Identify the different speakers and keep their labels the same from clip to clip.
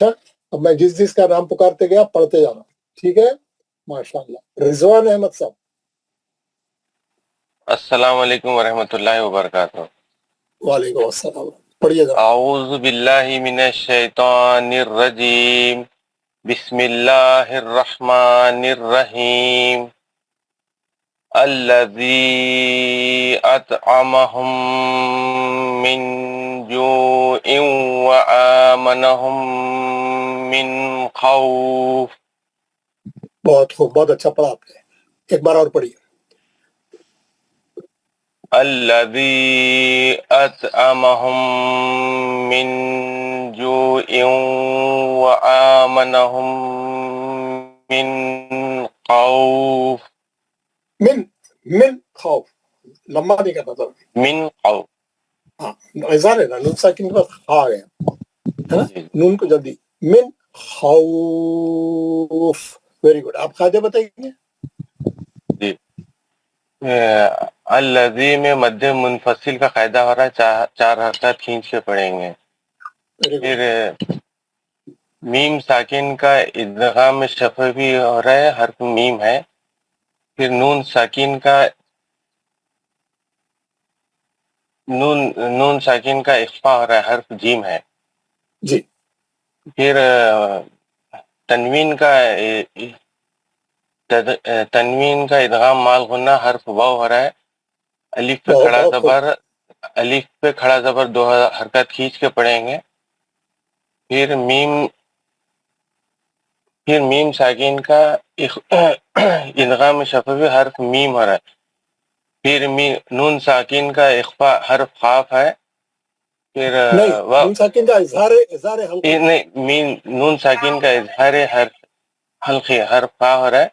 Speaker 1: اب میں جس جس کا نام پکارتے گیا پڑھتے جانا، ٹھیک ہے؟ ماشاءاللہ۔ رضوان احمد صاحب۔
Speaker 2: السلام علیکم ورحمۃ اللہ وبرکاتہ۔
Speaker 1: وعلیکم السلام، پڑھیے گا۔
Speaker 2: اعوذ باللہ من الشیطان الرجیم، بسم اللہ الرحمن الرحیم، الذی اطعمہم من جوع وآمنہم من خوف۔
Speaker 1: بہت خوب، بہت اچھا پڑھا آپ نے، ایک بار اور پڑھیے۔
Speaker 2: الذی اطعمہم من جوع وآمنہم من خوف۔
Speaker 1: من خوف، لمبا نہیں کرنا تھا،
Speaker 2: من خوف،
Speaker 1: ہاں اظہار ہے نا، نون ساکن کے بعد خا گیا ہے نا،
Speaker 2: جی
Speaker 1: نون کو جلدی، من خوف۔ ویری گڈ، آپ قاعدے بتائیں گے؟
Speaker 2: جی۔ الذی میں مد منفصل کا قاعدہ ہو رہا ہے، چار حرکات کھینچ کے پڑھیں گے۔ پھر میم ساکن کا ادغام شفوی ہو رہا ہے، حرف میم ہے۔ پھر نون ساکن کا اخفا ہو رہا ہے، حرف جیم ہے۔
Speaker 1: جی۔
Speaker 2: پھر تنوین کا ادغام مال غنہ، حرف واو ہو رہا ہے۔ الف پہ کھڑا زبر دو حرکات کھینچ کے پڑھیں گے۔ پھر میم ساکن کا ادغام شفوی، حرف میم ہو رہا ہے۔ پھر نون ساکن کا اخفا، حرف خاف ہے۔ پھر
Speaker 1: نون ساکن کا اظہار حلقی،
Speaker 2: نہیں، نون ساکن کا اظہار حلقی، حرف خا ہو رہا ہے۔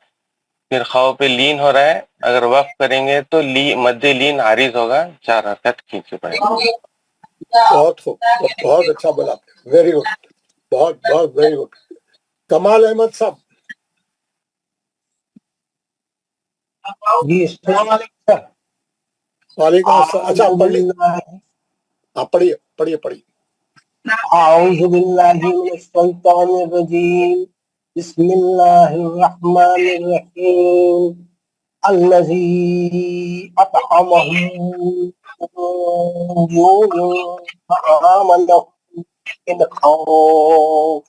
Speaker 2: پھر خاؤ پہ لین ہو رہا ہے، اگر وقف کریں گے تو مد لین عارض ہوگا، چار حرکت کھینچ کے پڑیں گے۔
Speaker 1: بہت خوب، بہت اچھا بولا، ویری گڈ، بہت بہت ویری گڈ۔ کمال احمد صاحب۔
Speaker 3: جی السلام علیکم سر۔
Speaker 1: وعلیکم السلام۔ اچھا آپ پڑھیے۔
Speaker 3: اعوذ باللہ من الشیطان الرجیم، بسم اللہ الرحمن الرحیم، الذی اطعمہم من جوع وآمنہم من خوف۔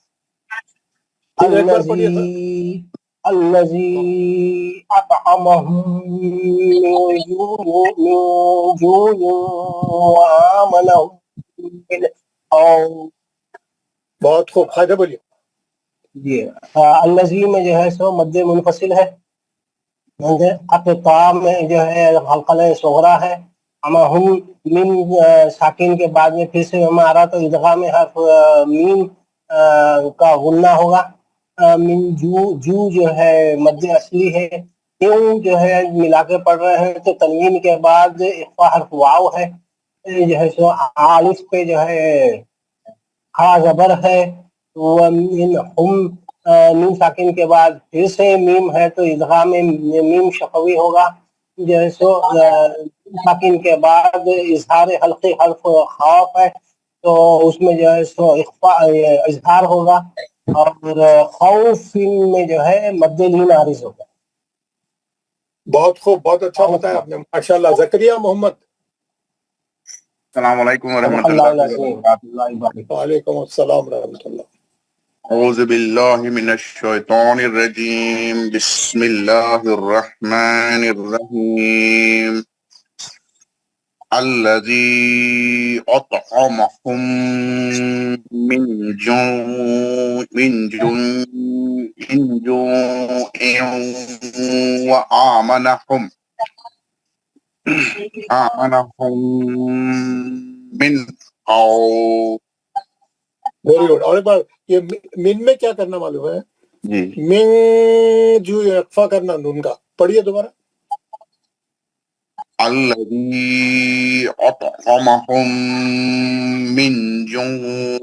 Speaker 3: الذی اطعمہم من جوع وآمنہم من خوف۔
Speaker 1: بہت خوب، قاعدہ بولیے۔
Speaker 3: جی، الذی میں جو ہے سو مد منفصل ہے، اقطاع میں جو ہے حلقہ صغرا ہے، ہم من ساکن کے بعد میں پھر سے ہمارا تو ادغام حرف میم کا غنہ ہوگا۔ من جو جو ہے مد اصلی ہے، کیوں جو ہے ملا کے پڑھ رہے ہیں تو تنوین کے بعد اخفا حرف واو ہے، جو ہے سو عالف پہ جو ہے کھڑا زبر ہے۔ میم ساکن کے بعد پھر سے میم ہے تو ادغام میم شفوی ہوگا، جو ہے سو ساکن کے بعد اظہار حلقی حرف خوف ہے تو اس میں جو ہے سو اظہار ہوگا، اور خوف میں جو ہے مد لین عارض ہوگا۔
Speaker 1: بہت خوب، بہت اچھا بتایا آپ نے، ماشاءاللہ۔ زکریا محمد۔
Speaker 4: السلام علیکم ورحمۃ اللہ
Speaker 3: وبرکاتہ۔
Speaker 1: وعلیکم السلام ورحمۃ اللہ۔
Speaker 4: اعوذ باللہ من الشیطان الرجیم، بسم اللہ الرحمن الرحیم، الذی اطعمہم من جوع وآمنہم من خوف۔
Speaker 1: ویری گڈ، اور ایک بار یہ من میں کیا کرنا معلوم ہے؟
Speaker 4: جی،
Speaker 1: من جو اقفا کرنا نون کا، پڑھیے دوبارہ۔
Speaker 4: الذی اطعمہم من جوع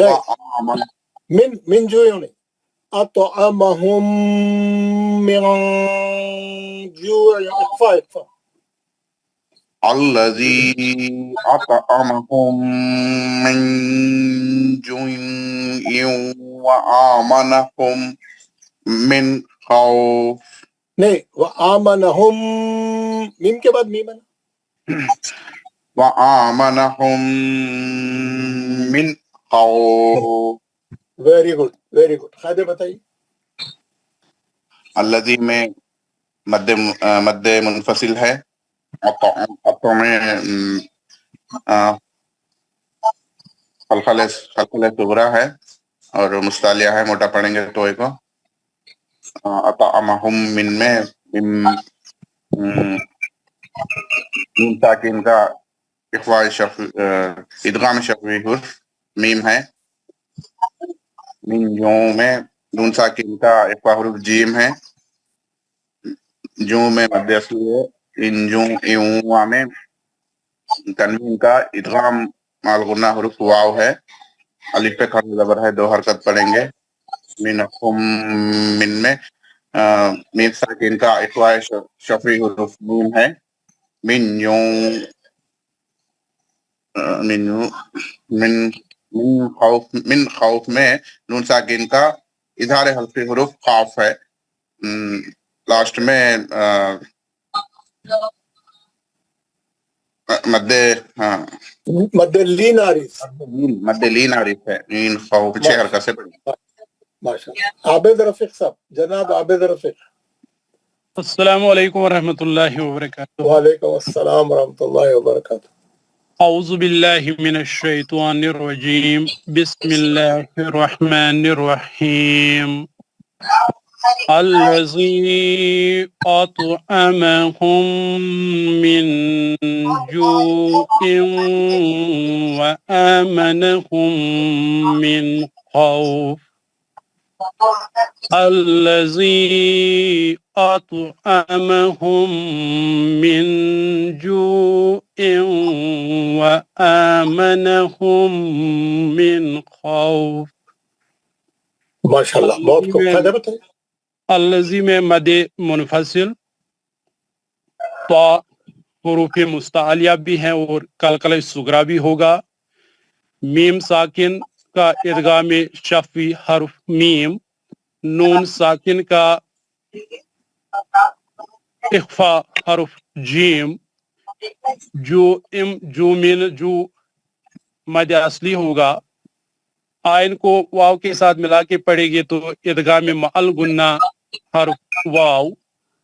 Speaker 4: وآمنہم،
Speaker 1: من جو نہیں، اطعمہم من جوع، اقفا۔
Speaker 4: الذي أطعمهم من جوع وآمنهم من خوف.
Speaker 1: نہیں وآمنہم میم کے بعد میم ہے نا.
Speaker 4: وآمنهم من خوف.
Speaker 1: Very good very good. قاعدے بتائیے.
Speaker 4: الذي میں مد منفصل ہے. عطا میں خلخلہ صغرا ہے اور مستعلیہ ہے، موٹا پڑھیں گے تو کو. اطعمہم من میں نون ساکن کا اخفاء ادغام شفوی حرف میم ہے. من یوں میں نون ساکن کا اخفاء حرف جیم ہے. جو میں مد اصلی ہے. ان جو ایوں میں تنوین کا ادغام مال غنہ حرف واو ہے. الف پہ کھڑا زبر ہے، 2 حرکت پڑھیں گے. من میں میم ساکن کا اخفاء شفوی حرف میم ہے. من خوف میں نون ساکن کا اظہار حلقی حروف خاف ہے. لاسٹ میں مد
Speaker 1: لین عارف.
Speaker 4: مد لین عارف ہے. مین خوف 6 حرکت سے پڑھیں.
Speaker 1: ماشاء اللہ. عابد رفیق صاحب، جناب عابد رفیق.
Speaker 5: السلام علیکم ورحمۃ اللہ وبرکاتہ.
Speaker 1: وعلیکم السلام ورحمۃ اللہ وبرکاتہ.
Speaker 5: اعوذ باللہ من الشیطان الرجیم. بسم اللہ الرحمن الرحیم. الذی اطعمہم من جوع وآمنہم من خوف. الذي أطعمهم من جوع وآمنهم من خوف.
Speaker 1: ماشاء اللہ بہت خوب. قاعدہ بتائیے.
Speaker 5: الذي میں مد منفصل، تو حروف مستعلیہ بھی ہیں اور قلقلہ صغرا بھی ہوگا. میم ساکن کا ادغام شفوی حرف میم، نون ساکن کا اخفاء حرف جیم، جو مد اصلی ہوگا. آئین کو واو کے ساتھ ملا کے پڑھیں گے تو ادغام معل غنہ حرف واو.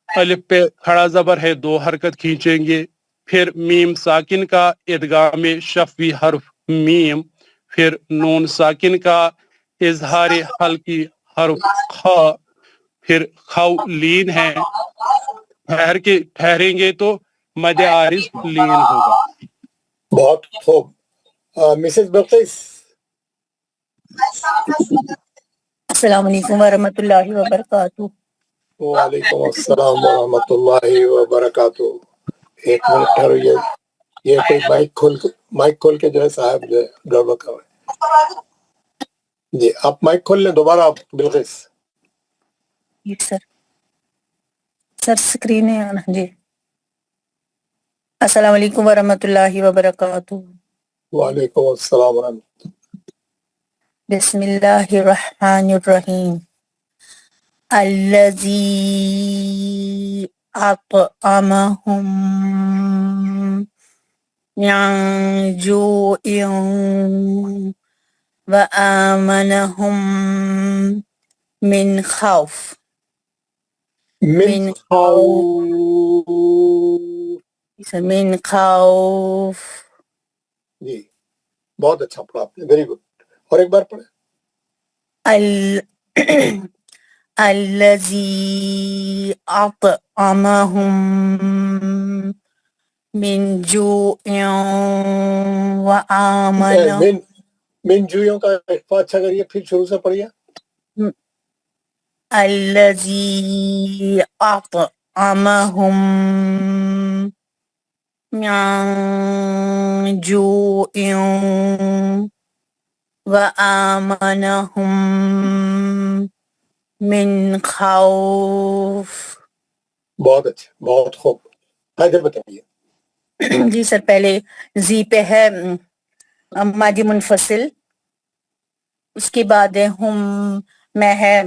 Speaker 5: الف پہ کھڑا زبر ہے، 2 حرکت کھینچیں گے. پھر میم ساکن کا ادغام شفوی حرف میم، پھر نون ساکن کا اظہار حلقی حرف خا، پھر خو لین ہے. ٹھہریں گے تو مد عارض لین ہوگا.
Speaker 1: بہت خوب. مسز بلقیس.
Speaker 6: السلام علیکم ورحمۃ اللہ وبرکاتہ.
Speaker 1: وعلیکم السلام ورحمۃ اللہ وبرکاتہ. ایک منٹ ٹھہرو. یہ کوئی مائک کھول کے جو ہے صاحب جو ہے گڑبڑ کر رہے ہیں. جی آپ مائک کھول لیں دوبارہ. آپ بلقیس.
Speaker 6: سر اسکرین ہے نا جی. السلام علیکم ورحمۃ اللہ وبرکاتہ.
Speaker 1: وعلیکم السلام ورحمۃ اللہ.
Speaker 6: بسم اللہ الرحمن الرحیم. الذی اطعمہم من جوع وآمنہم من خوف.
Speaker 1: من
Speaker 6: خوف.
Speaker 1: جی بہت اچھا پڑھا آپ نے. Very good. اور ایک بار پڑھیں.
Speaker 6: الذی اطعمہم من جوع وآمنہم.
Speaker 1: من جوئیوں کا اخفاء اچھا کریے، پھر شروع سے پڑھیے.
Speaker 6: الذی اطعمہم من جوع وآمنہم من خوف.
Speaker 1: بہت اچھا، بہت خوب. قاعدے بتائیے.
Speaker 6: جی سر پہلے زی پہ ہے مادی منفصل، اس کے بعد ہے ہم میں ہے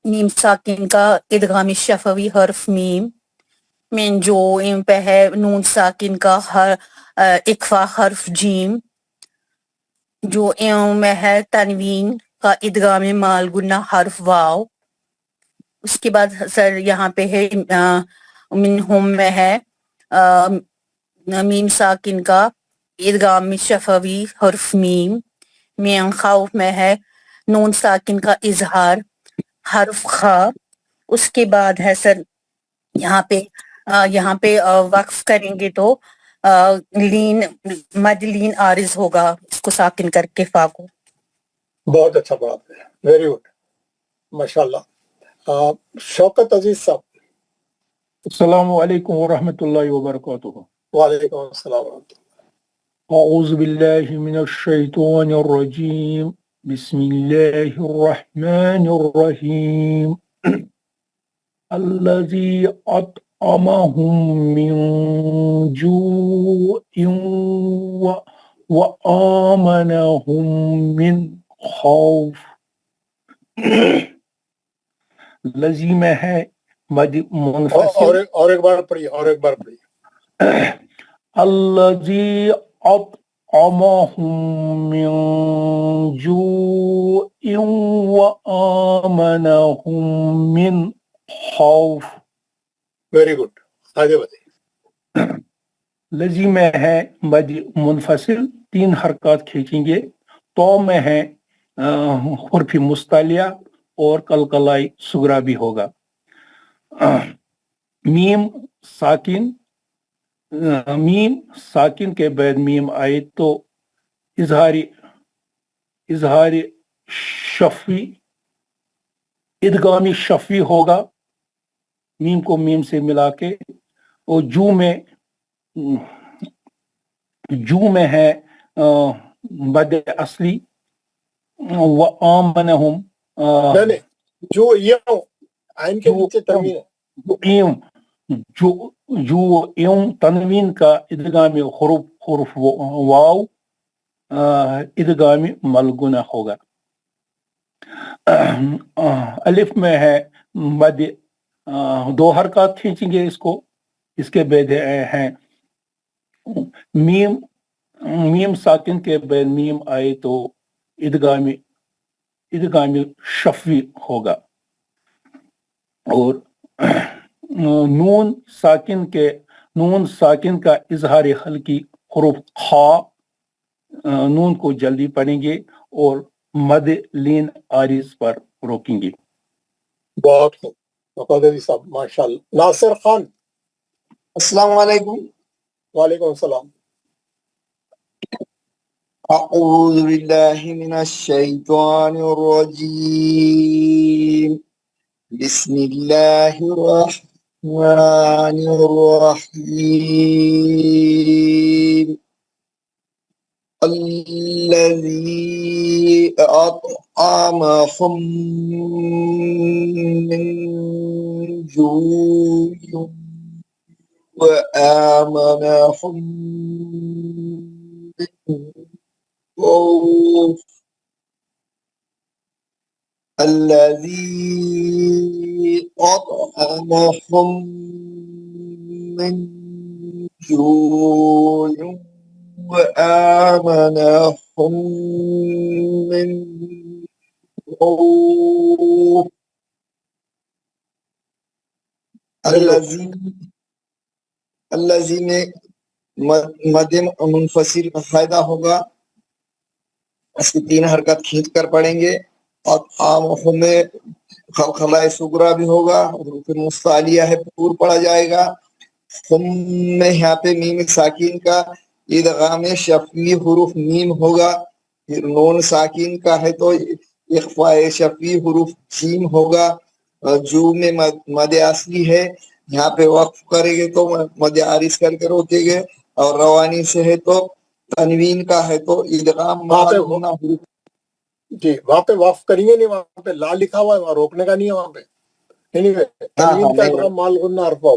Speaker 6: میم ساکن کا ادغام شفوی حرف میم، من جو ان پہ ہے نون ساکن کا اخفا حرف جیم، جو ان میں ہے تنوین کا ادغام مال گنہ حرف واو، اس کے بعد سر یہاں پہ ہے منہم میں ہے میم ساکن کا ادغام شفوی حرف میم، من خوف میں ہے نون ساکن کا اظہار حرف خا، اس کے بعد ہے سر یہاں پہ وقف کریں گے تو لین مد لین عارض ہوگا اس کو ساکن کر کے فا کو۔
Speaker 1: بہت اچھا پڑھا آپ نے، ویری گڈ، ماشاء اللہ۔ شوکت عزیز صاحب۔
Speaker 7: السلام علیکم ورحمۃ اللہ وبرکاتہ۔
Speaker 1: وعلیکم السلام ورحمۃ اللہ۔
Speaker 7: اعوذ باللہ من الشیطان الرجیم، بسم اللہ الرحمن الرحیم، الذی اطعمہم من جوع وآمنہم من خوف۔ لذی میں ہے مد منفصل،
Speaker 1: اور ایک بار پڑھیے،
Speaker 7: الذی اطعمہم من جوع وآمنہم من خوف۔
Speaker 1: ویری گڈ، آگے بتائیے۔
Speaker 7: لذی میں ہے مد منفصل، 3 حرکات کھینچیں گے، تو میں ہے حرف مستعلیہ اور قلقلہ صغریٰ بھی ہوگا۔ میم ساکن کے بعد میم آئے تو اظہار شفوی ادغامی شفوی ہوگا، میم کو میم سے ملا کے، اور جو میں ہے مد اصلی وآمنہم
Speaker 1: جو عین کے نیچے تنوین ہے،
Speaker 7: جو تنوین کا ادغام حرف واو ادغام ملگنہ ہوگا۔ الف میں ہے مد 2 حرکات کھینچیں گے اس کو، اس کے بعد ہیں میم ساکن کے بعد میم آئے تو ادغام شفوی ہوگا، اور نون ساکن کا اظہار حلقی حروف خا، نون کو جلدی پڑھیں گے اور مد لین عارض پر روکیں گے۔
Speaker 1: بہت خوب مقدری صاحب، ماشاء اللہ۔ ناصر خان۔
Speaker 8: السلام علیکم۔
Speaker 1: وعلیکم السلام۔
Speaker 8: اعوذ باللہ من الشیطان الرجیم، بسم اللہ الرحمن الرحیم، الذی اطعمہم من جوع وآمنہم من خوف، الذی اطعمہم من جوع وآمنہم من خوف، الذی میں مد منفصل کا فائدہ ہوگا، اس کی 3 حرکت کھینچ کر پڑھیں گے، اور اطعامہم میں خلخلہ صغریٰ بھی ہوگا، حروف مستعلیہ ہے پور پڑا جائے گا۔ ہم میں یہاں پہ میم ساکین کا ادغام شفوی حروف میم ہوگا، پھر نون ساکین کا ہے تو اخفاء شفوی حروف جیم ہوگا، جو میں مد اصلی ہے یہاں پہ وقف کریں گے تو مد عارض کر کے روکے گے، اور روانی سے ہے تو تنوین کا ہے تو ادغام
Speaker 1: جی وہاں پہ وقف کریں گے نہیں، وہاں پہ لا لکھا ہوا ہے، وہاں روکنے کا نہیں ہے، وہاں پہ تنوین کا ادغام مال غنہ حرف واو۔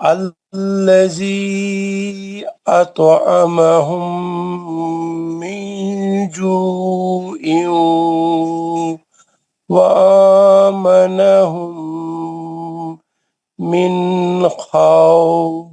Speaker 9: الذي أطعمهم من جوع وآمنهم من خوف.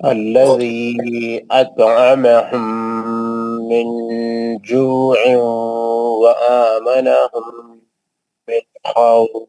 Speaker 10: الذي أطعمهم من جوع وآمنهم من خوف.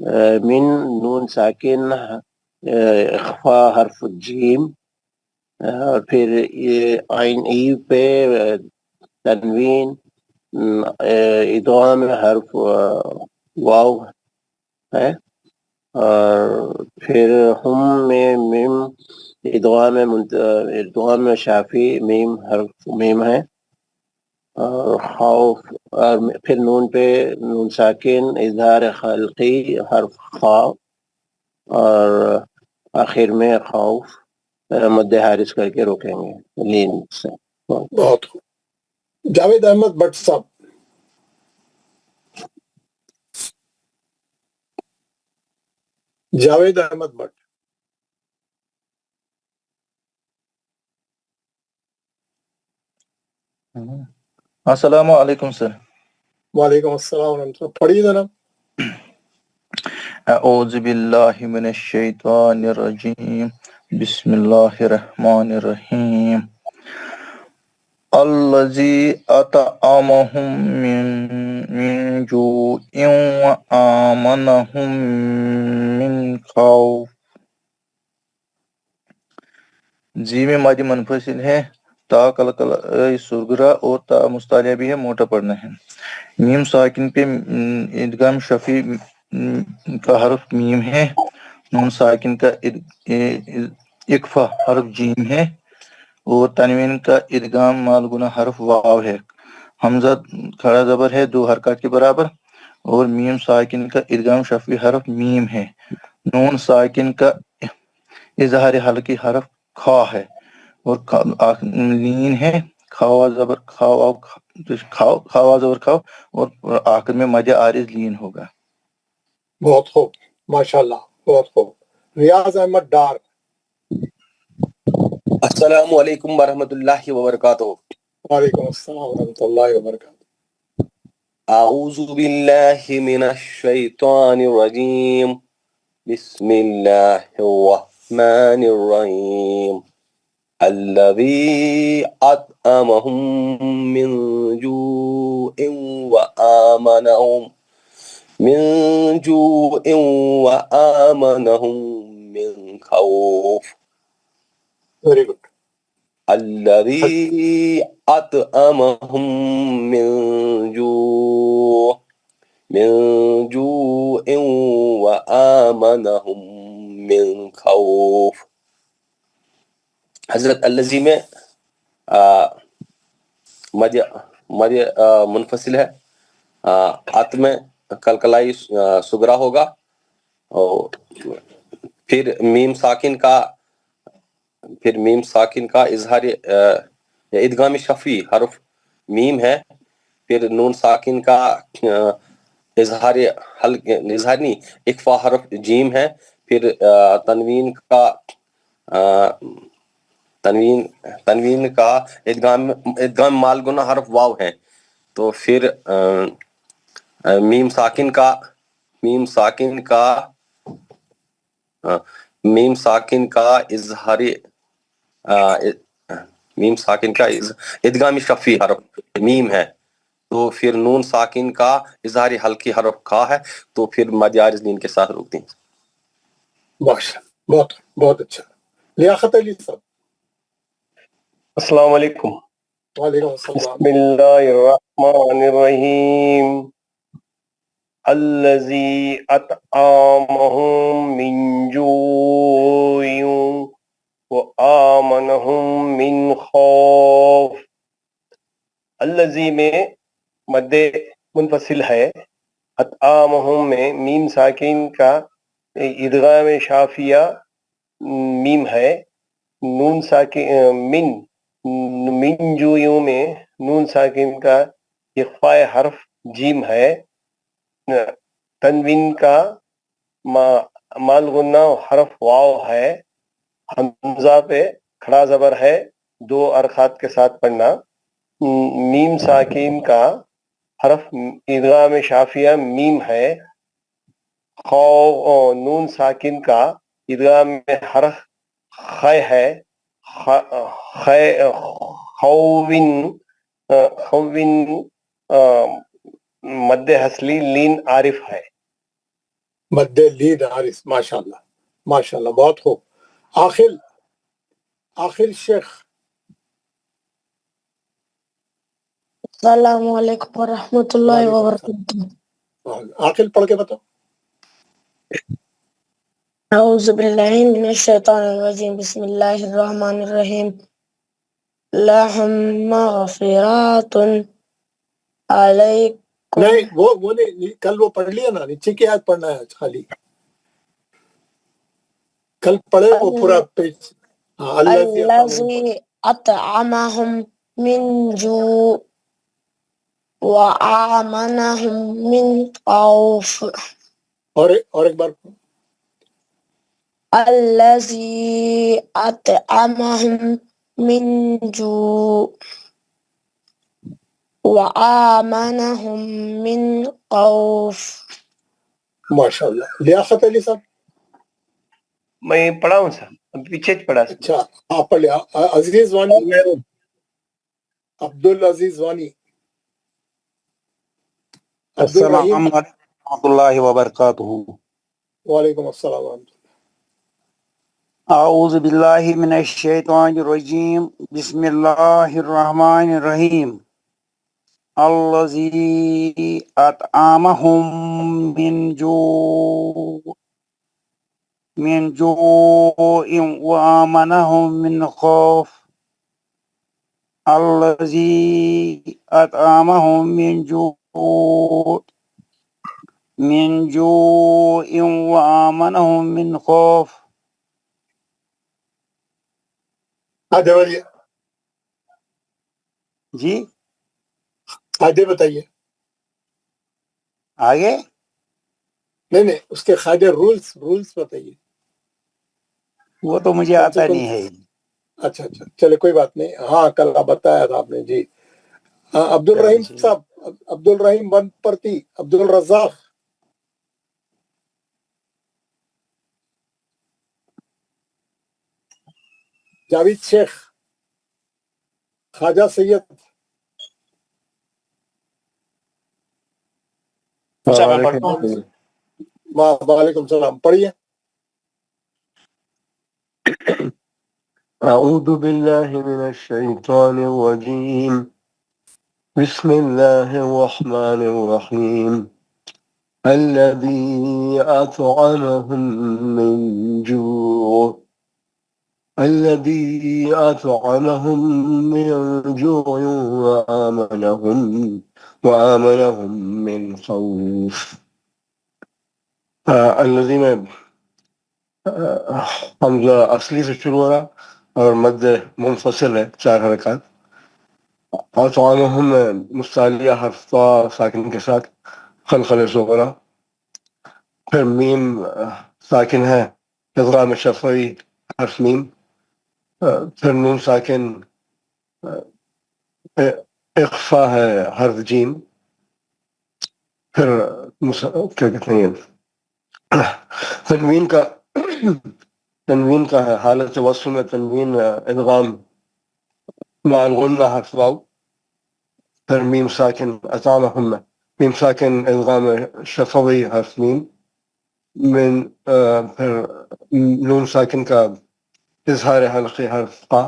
Speaker 10: من نون ساکن اخفا حرف جیم، اور پھر یہ عین ای پہ تنوین، ادغام حرف واو ہے، اور پھر ہم میں میم ادغام شافی میم حرف میم ہے، اور خوف، اور پھر نون پہ نون ساکن اظہار خلقی حرف خا، اور آخر میں خوف مد حارث کر کے روکیں گے لین سے۔
Speaker 1: بہت خوب۔ جاوید احمد بٹ صاحب، جاوید احمد بٹ۔
Speaker 11: السلام علیکم سر۔
Speaker 1: وعلیکم السلام ورحمۃ اللہ، پڑھیے جناب۔
Speaker 11: اعوذ باللہ من الشیطان الرجیم، بسم اللہ الرحمن الرحیم۔ الذی اطعمہم من جوع وآمنہم من خوف۔ جی میں مادی منفصل ہے، تا کلکل سرگرا اور تا مستعلیہ بھی ہے، موٹا پڑھنا ہے۔ میم ساکن پہ ادغام شفی کا حرف میم ہے، نون ساکن کا اکفا حرف جیم ہے، اور تنوین کا ادغام مال گنا حرف واو ہے۔ حمزہ کھڑا زبر ہے 2 حرکات کے برابر، اور میم ساکن کا ادغام شفی حرف میم ہے۔ نون ساکن کا اظہار حلقی حرف کھا ہے، اور لین ہے، کھاوا زبر کھاوا کھاوا زبر کھاو، اور آخر میں مد عارض لین ہوگا۔
Speaker 1: بہت خوب، ماشاءاللہ، بہت خوب۔ ریاض احمد ڈار۔
Speaker 12: السلام علیکم ورحمۃ اللہ وبرکاتہ۔
Speaker 1: وعلیکم السلام ورحمۃ اللہ وبرکاتہ۔
Speaker 12: اعوذ باللہ من الشیطان الرجیم، بسم اللہ الرحمن الرحیم۔ الذی اطعمہم من جوع وآمنہم من خوف۔
Speaker 1: Very good.
Speaker 12: الذی اطعمہم من جوع وآمنہم من خوف۔ حضرت الذی میں مد منفصل ہے، ات میں کلکلائی سگرا ہوگا، اور پھر میم ساکن کا اظہار ادغام شفی حرف میم ہے، پھر نون ساکن کا اظہار نہیں اکفا حرف جیم ہے، پھر تنوین کا ادغام مال گنا حرف واو ہے، تو پھر میم ساکن ادغام شفی حرف میم ہے، تو پھر نون ساکن کا اظہار حلقی حرف کھا ہے، تو پھر مد عارض لین کے ساتھ روکتے ہیں۔
Speaker 1: بہت بہت اچھا۔ لیاقت علی صاحب۔
Speaker 9: السلام علیکم۔
Speaker 1: وعلیکم السلام۔
Speaker 9: بسم اللہ الرحمن الرحیم۔ الذی اطعمہم من جوع وآمنہم من خوف۔ الذی میں مد منفصل ہے، اطعمہم میں میم ساکن کا ادغام شافیہ میم ہے، نون ساکن من جوع میں نون ساکن کا اخفاء حرف جیم ہے، تنوین کا مال غنہ حرف واو ہے، حمزہ پہ کھڑا زبر ہے 2 حرکات کے ساتھ پڑھنا، میم ساکن کا حرف ادغام شافیہ میم ہے، نون ساکن کا ادغام حرف خے ہے، خوین مد حسلی لین عارف ہے۔
Speaker 1: مد لین حارث، ماشاء اللہ بہت خوب. عاقل شیخ.
Speaker 13: السلام علیکم ورحمۃ اللہ وبرکاتہ.
Speaker 1: عاقل پڑھ کے بتاؤ.
Speaker 13: اعوذ باللہ من الشیطان الرجیم، بسم اللہ الرحمن الرحیم. لہم مغفرات علیکم.
Speaker 1: نہیں وہ نہیں، کل وہ پڑھ لیا نا، نیچے کی آیت پڑھنا ہے خالی. کل پڑھے وہ پورا پیج.
Speaker 13: الذی اطعمہم من جوع وآمنہم من خوف.
Speaker 1: اور ایک بار
Speaker 13: الذی اطعمہم من جوع وآمنہم من خوف.
Speaker 1: ماشاء اللہ. لیاقت علی صاحب.
Speaker 9: میں پڑھا ہوں سر، پیچھے پڑھا.
Speaker 1: اچھا آپ پڑھ لیا. عزیز وانی، عبدالعزیز وانی.
Speaker 14: السلام علیکم ورحمۃ اللہ وبرکاتہ.
Speaker 1: وعلیکم السلام ورحمۃ اللہ.
Speaker 14: اعوذ باللہ من الشیطان الرجیم، بسم اللہ الرحمن الرحیم. الذی اطعمہم من جوع وآمنہم من خوف. الذی اطعمہم من جوع وآمنہم من خوف.
Speaker 1: بولیے
Speaker 14: جی
Speaker 1: قاعدے بتائیے.
Speaker 14: آگے
Speaker 1: نہیں اس کے قاعدے رولز بتائیے.
Speaker 14: وہ تو مجھے آتا نہیں ہے.
Speaker 1: اچھا چلے کوئی بات نہیں. ہاں کل بتایا تھا آپ نے. جی عبدالرحیم صاحب، عبدالرحیم بن پرتی، عبدالرزاق. جاوید شیخ، خواجہ سید. وعلیکم السلام. پڑھیے.
Speaker 15: اعوذ باللہ من الشیطان الرجیم، بسم اللہ الرحمن الرحیم. الذی اطعمہم من جوع وآمنہم من خوف. الذی میں حمزہ اصلی سے شروع ہو رہا اور مد منفصل ہے 4 حرکات. اطعمہم مستعلیہ حرف طا ساکن کے ساتھ خلخل صغرا. پھر میم ساکن ہے ادغام شفوی حرف میم. پھر نون ساکن اخفا ہے حرف جیم. پھر کیا کہتے ہیں تنوین کا ہے حالت وصل میں تنوین ادغام مع الغنہ حرف واو. پھر میم ساکن اطعمہم میم ساکن ادغام شفوی حرف میم. پھر نون ساکن کا اظہار حلقی حرف قا.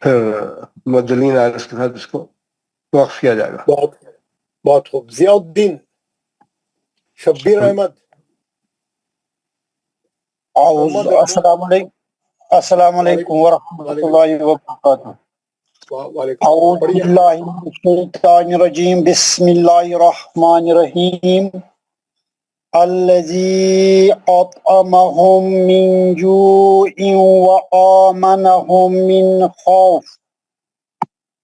Speaker 15: پھر مدلین عارض کے ساتھ اس کو وقف کیا جائے گا.
Speaker 1: بہت خوب. ضیاء الدین، شبیر احمد.
Speaker 14: السلام علیکم ورحمۃ اللہ وبرکاتہ. اعوذ باللہ من الشیطان الرجیم، بسم اللہ الرحمن الرحیم. الذی اطعمہم من جوع وآمنہم من خوف.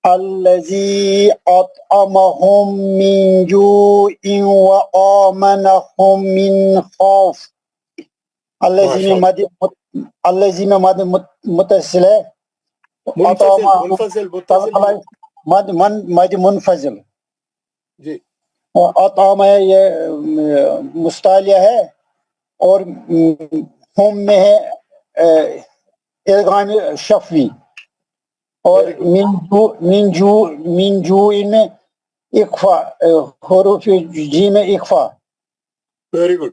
Speaker 14: الذی اطعمہم من جوع وآمنہم من خوف. الذی میں مد متصل ہے. مد منفصل.
Speaker 1: جی
Speaker 14: اطعام ہے یہ مستعلیہ ہے اور ہم میں ہے ادغام شفوی. اور من جو ان میں اخفا حروف جی میں اخفا.
Speaker 1: Very good.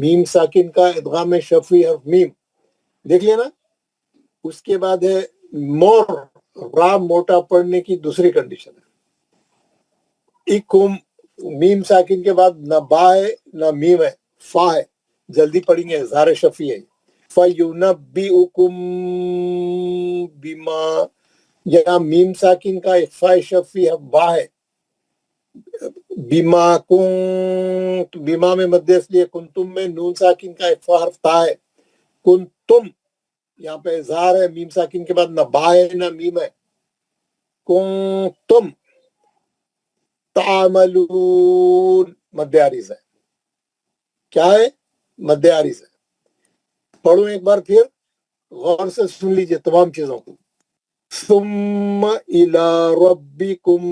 Speaker 1: میم ساکن کا ادغام شفوی حرف میم دیکھ لیا نا. اس کے بعد ہے مور را موٹا پڑھنے کی دوسری کنڈیشن ہے. اکم میم ساکن کے بعد نہ با ہے نہ میم ہے, فا ہے, جلدی پڑھیں گے, اظہار شفی ہے. فَيُنَبِّئُكُم بِمَا, یہاں میم ساکن کا اخفاء شفی با ہے. بیما کنت, بیما میں مد اس لیے, کنتم میں نون ساکن کا اخفاء حرف تا ہے. کنتم یہاں پہ اظہار ہے, میم ساکن کے بعد نہ با ہے نہ میم ہے. کنتم تعملون مد عارض ہے. کیا ہے؟ مد عارض ہے. پڑھوں ایک بار پھر, غور سے سن لیجئے تمام چیزوں کو. ثم الى ربكم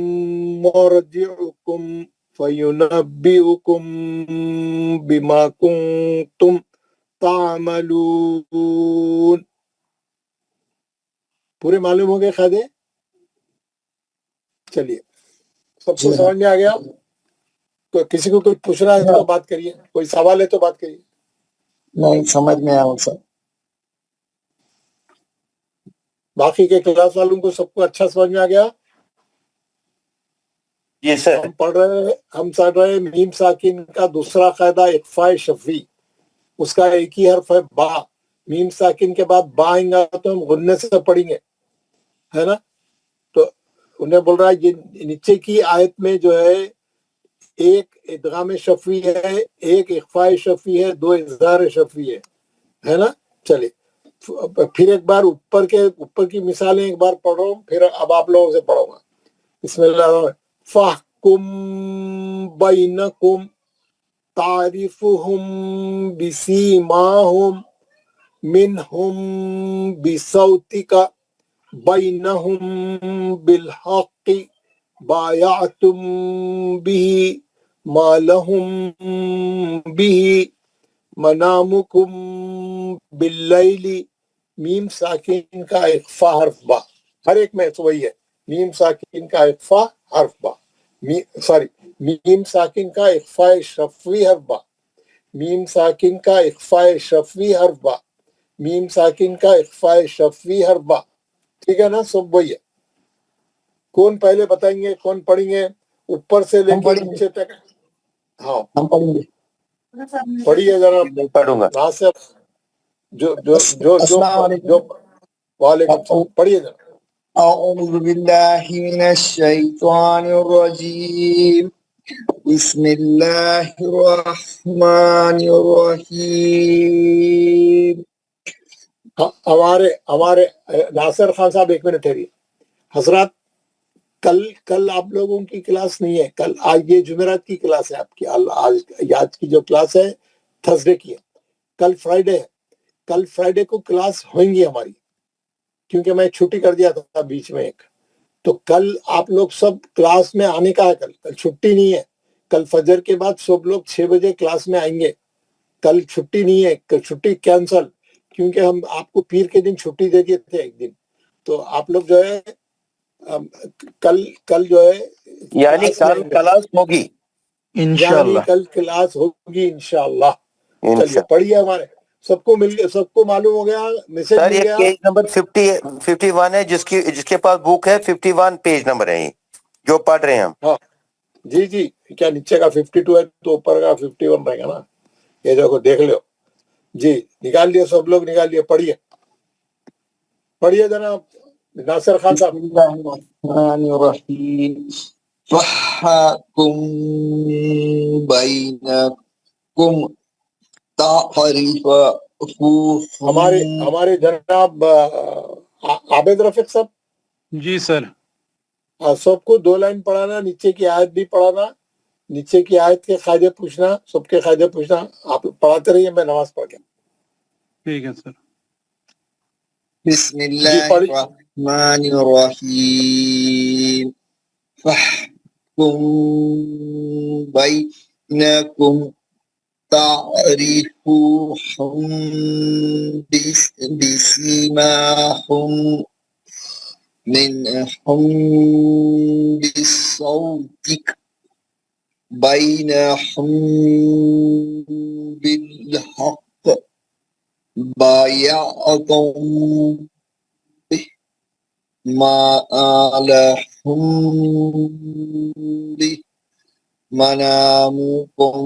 Speaker 1: مرجعكم فينبئكم بما كنتم تعملون. پورے معلوم ہو گئے قاعدے؟ چلیے, سب کو سمجھ میں آ گیا؟ کسی کو کوئی پوچھنا ہے تو بات کریے, کوئی سوال ہے تو بات کریے.
Speaker 8: نہیں سمجھ میں آیا سر.
Speaker 1: باقی کے کلاس والوں کو سب کو اچھا سمجھ میں آ گیا؟
Speaker 16: جی سر.
Speaker 1: ہم پڑھ رہے ہیں میم ساکن کا دوسرا قاعدہ اخفاء شفوی. اس کا ایک ہی حرف ہے با. میم ساکن کے بعد با آئیں گا تو ہم غننے سے پڑھیں گے, ہے نا. تو انہیں بول رہا ہے یہ نیچے کی آیت میں جو ہے ایک ادغام شفوی ہے, ایک اخفاء شفوی ہے, دو اظہار شفوی ہے نا. چلے پھر ایک بار اوپر کی مثالیں ایک بار پڑھ رہا ہوں, پھر اب آپ لوگوں سے پڑھوں گا. بسم اللہ الرحمن الرحیم. فَاحْكُم بَيْنَكُمْ تَعْرِفُهُم بِسِيمَاهُمْ مِنْهُم بِصَوْتِكَ بَيْنَهُم بِالْحَقِّ بَايَعْتُم بِهِ مَا لَهُم بِهِ منامكم باللیل. میم ساکن کا اخفاء حرف با, ہر ایک میں وہی ہے. میم ساکن کا اخفاء حرف با, میم ساکن کا اخفاء شفوی حرف با, میم ساکن کا اخفاء شفوی حرف با, میم ساکن کا اخفاء شفوی حرف با. ٹھیک ہے نا, سب وہی ہے. کون پہلے بتائیں گے, کون پڑھیں گے اوپر سے لے کے نیچے تک؟ ہاں
Speaker 8: ہم پڑھیں گے.
Speaker 1: پڑھیے ذرا.
Speaker 16: پڑھوں گا.
Speaker 1: ناصر جو جو جو
Speaker 8: السلام علیکم.
Speaker 1: جو وعلیکم السلام, پڑھیے ذرا.
Speaker 8: اعوذ باللہ من الشیطان الرجیم. بسم اللہ الرحمن الرحیم.
Speaker 1: ہمارے ناصر خان صاحب ایک منٹ ٹھہریے. حضرات کل آپ لوگوں کی کلاس نہیں ہے. کل آج یہ جمعرات کی کلاس ہے آپ کی. آج کی جو کلاس ہے تھرسڈے کی ہے. کل فرائیڈے ہے. کل فرائیڈے کو کلاس ہوئیں گی ہماری, کیونکہ میں چھٹی کر دیا تھا بیچ میں ایک. تو کل آپ لوگ سب کلاس میں آنے کا ہے. کل چھٹی نہیں ہے. کل فجر کے بعد سب لوگ 6 بجے کلاس میں آئیں گے. کل چھٹی نہیں ہے, کل چھٹی کینسل, کیونکہ ہم آپ کو پیر کے دن چھٹی دے دیے تھے ایک دن. تو آپ لوگ جو ہے کل جو ہے
Speaker 16: یعنی کل کلاس ہوگی
Speaker 1: یعنی کل کلاس ہوگی انشاءاللہ. چلیے پڑھیے. ہمارے سب کو معلوم ہو گیا, میسج
Speaker 16: سر
Speaker 1: مل
Speaker 16: یہ
Speaker 1: گیا.
Speaker 16: پیج نمبر 51 ہے, جس کے پاس بک ہے 51 پیج نمبر ہے یہ جو پڑھ رہے ہیں ہم.
Speaker 1: ہاں جی جی. کیا نیچے کا 52 ہے تو اوپر کا 51 رہے گا نا. یہ دیکھو دیکھ لو جی. نکال لیے سب لوگ, نکال لیے. پڑھیے جناب ناصر خان صاحب.
Speaker 8: بسم اللہ الرحمن الرحیم. فَاحْكُم بَيْنَكُمْ تَعْرِفُهُم.
Speaker 1: ہمارے جناب عابد رفیق صاحب.
Speaker 5: جی سر.
Speaker 1: سب کو 2 لائن پڑھانا, نیچے کی آیت بھی پڑھانا, نیچے کی آیت کے قاعدے پوچھنا, سب کے قاعدے پوچھنا. آپ پڑھاتے رہیے, میں نماز پڑھ کے.
Speaker 5: ٹھیک ہے سر.
Speaker 8: بسم اللہ الرحمن الرحیم. فَاحْكُم بَيْنَكُمْ تَعْرِفُهُم بِسِيمَاهُمْ مِنْهُم بِصَوْتِكَ بينهم بالحق بايعتم به ما لهم به منامكم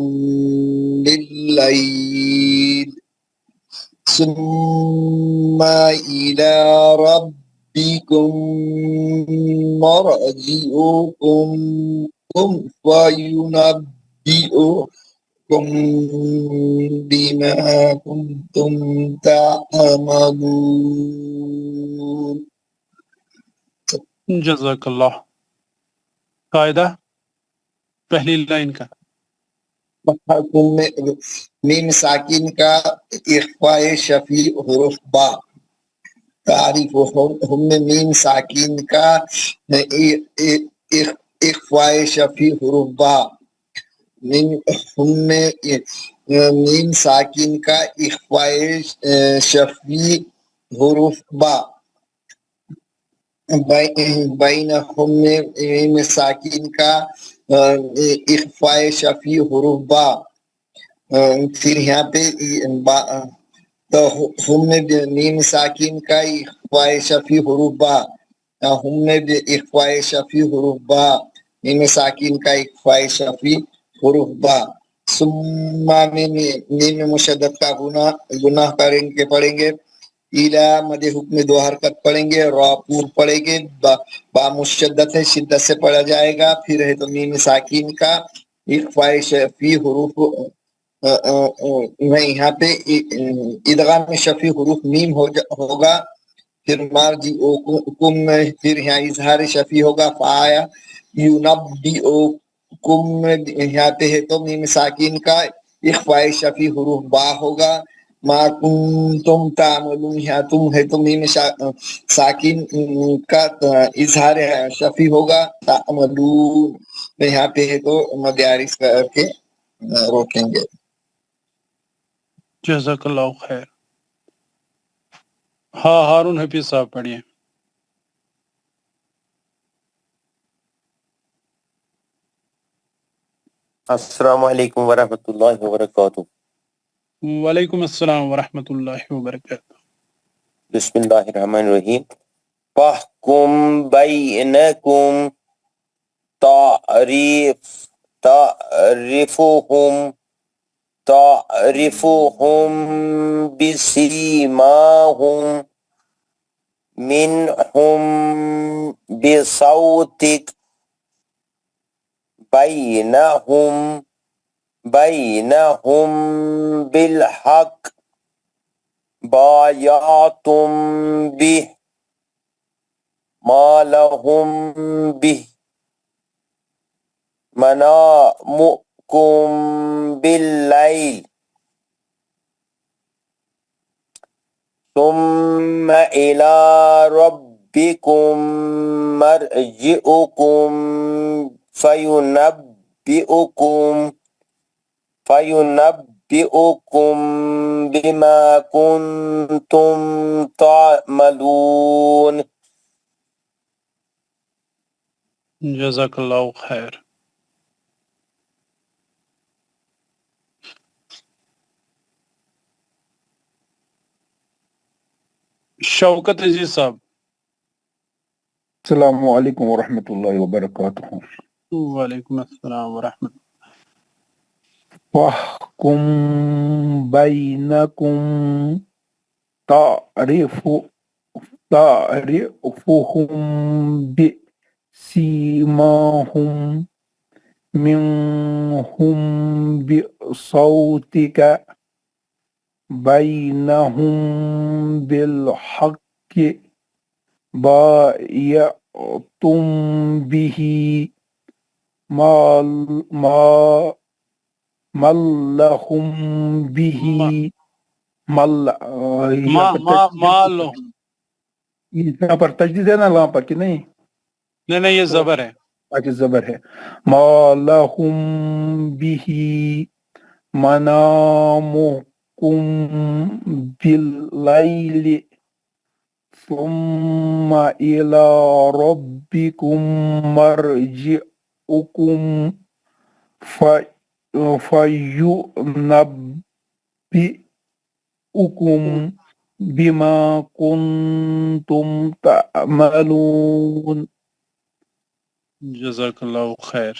Speaker 8: بالليل ثم إلى ربكم مرجعكم فينبئكم بما كنتم تعملون.
Speaker 5: جزاک اللہ. قاعدہ پہلی لائن کا
Speaker 8: میم ساکن کا اخفاء شفیع حروف با. تعریف ہم میں میم ساکن کا اخفاء شفیع حروف با. ہم میں میم ساکن کا اخفاء شفیع حروف با. بین ہم میں میم ساکن کا اخفاء شفیع حروف با. پھر یہاں پہ تو ہم میں میم ساکن کا اخفاء شفیع حروف با. ہم میں اخفاء شفیع حروف با. میم ساکن کا اخفاء شفیع حروف با. ثم میم مشدد کا گناہ پڑھیں گے. ایلا مد حکم دو حرکت پڑھیں گے. را پور پڑھیں گے. با مشدد ہے شدت سے پڑھا جائے گا. پھر ہے تو میم ساکن کا اخفاء شفیع حروف میں یہاں پہ ادغام شفیع حروف میم ہوگا. پھر مارجعکم پھر یہاں اظہار شفیع ہوگا. فایا یونبئکم یہاں پہ ہے تو میم ساکن کا اخفاء شفیع حروف با ہوگا. ما کنتم تعملون یہاں تم ہے تو میم ساکن کا اظہار شفیع ہوگا. تعملون یہاں پہ ہے تو مدارس کر کے روکیں گے.
Speaker 5: جزاک اللہ خیر. ہاں ہارون حفیظ صاحب پڑھیے.
Speaker 16: السلام علیکم ورحمۃ اللہ وبرکاتہ.
Speaker 5: وعلیکم السلام ورحمۃ اللہ وبرکاتہ.
Speaker 16: بسم اللہ الرحمن الرحیم. فاحکم بینکم تعرفهم بسیماهم منهم بصوتک بینهم بالحق بايعتم به ما لهم به منامكم بالليل ثم إلى ربكم مرجعكم فينبئكم بما كنتم تعملون.
Speaker 5: جزاک اللہ خیر. شوکت عزیز صاحب.
Speaker 7: السلام علیکم ورحمۃ اللہ وبرکاتہ.
Speaker 5: وعلیکم السلام ورحمۃ.
Speaker 7: وَاحْكُم بَيْنَكُمْ تعرفهم بسيماهم منهم بصوتك بينهم بالحق بايعتم به ما لهم به یہاں پر تجدید ہے نا وہاں پر کہ نہیں؟
Speaker 5: نہیں یہ زبر ہے.
Speaker 7: اچھا زبر ہے. ما لهم به منامكم بالليل ثم إلى ربكم مرجعكم فَيُنَبِّئُكُم بِمَا كُنتُمْ تَعْمَلُونَ.
Speaker 5: جزاک اللہ خیر.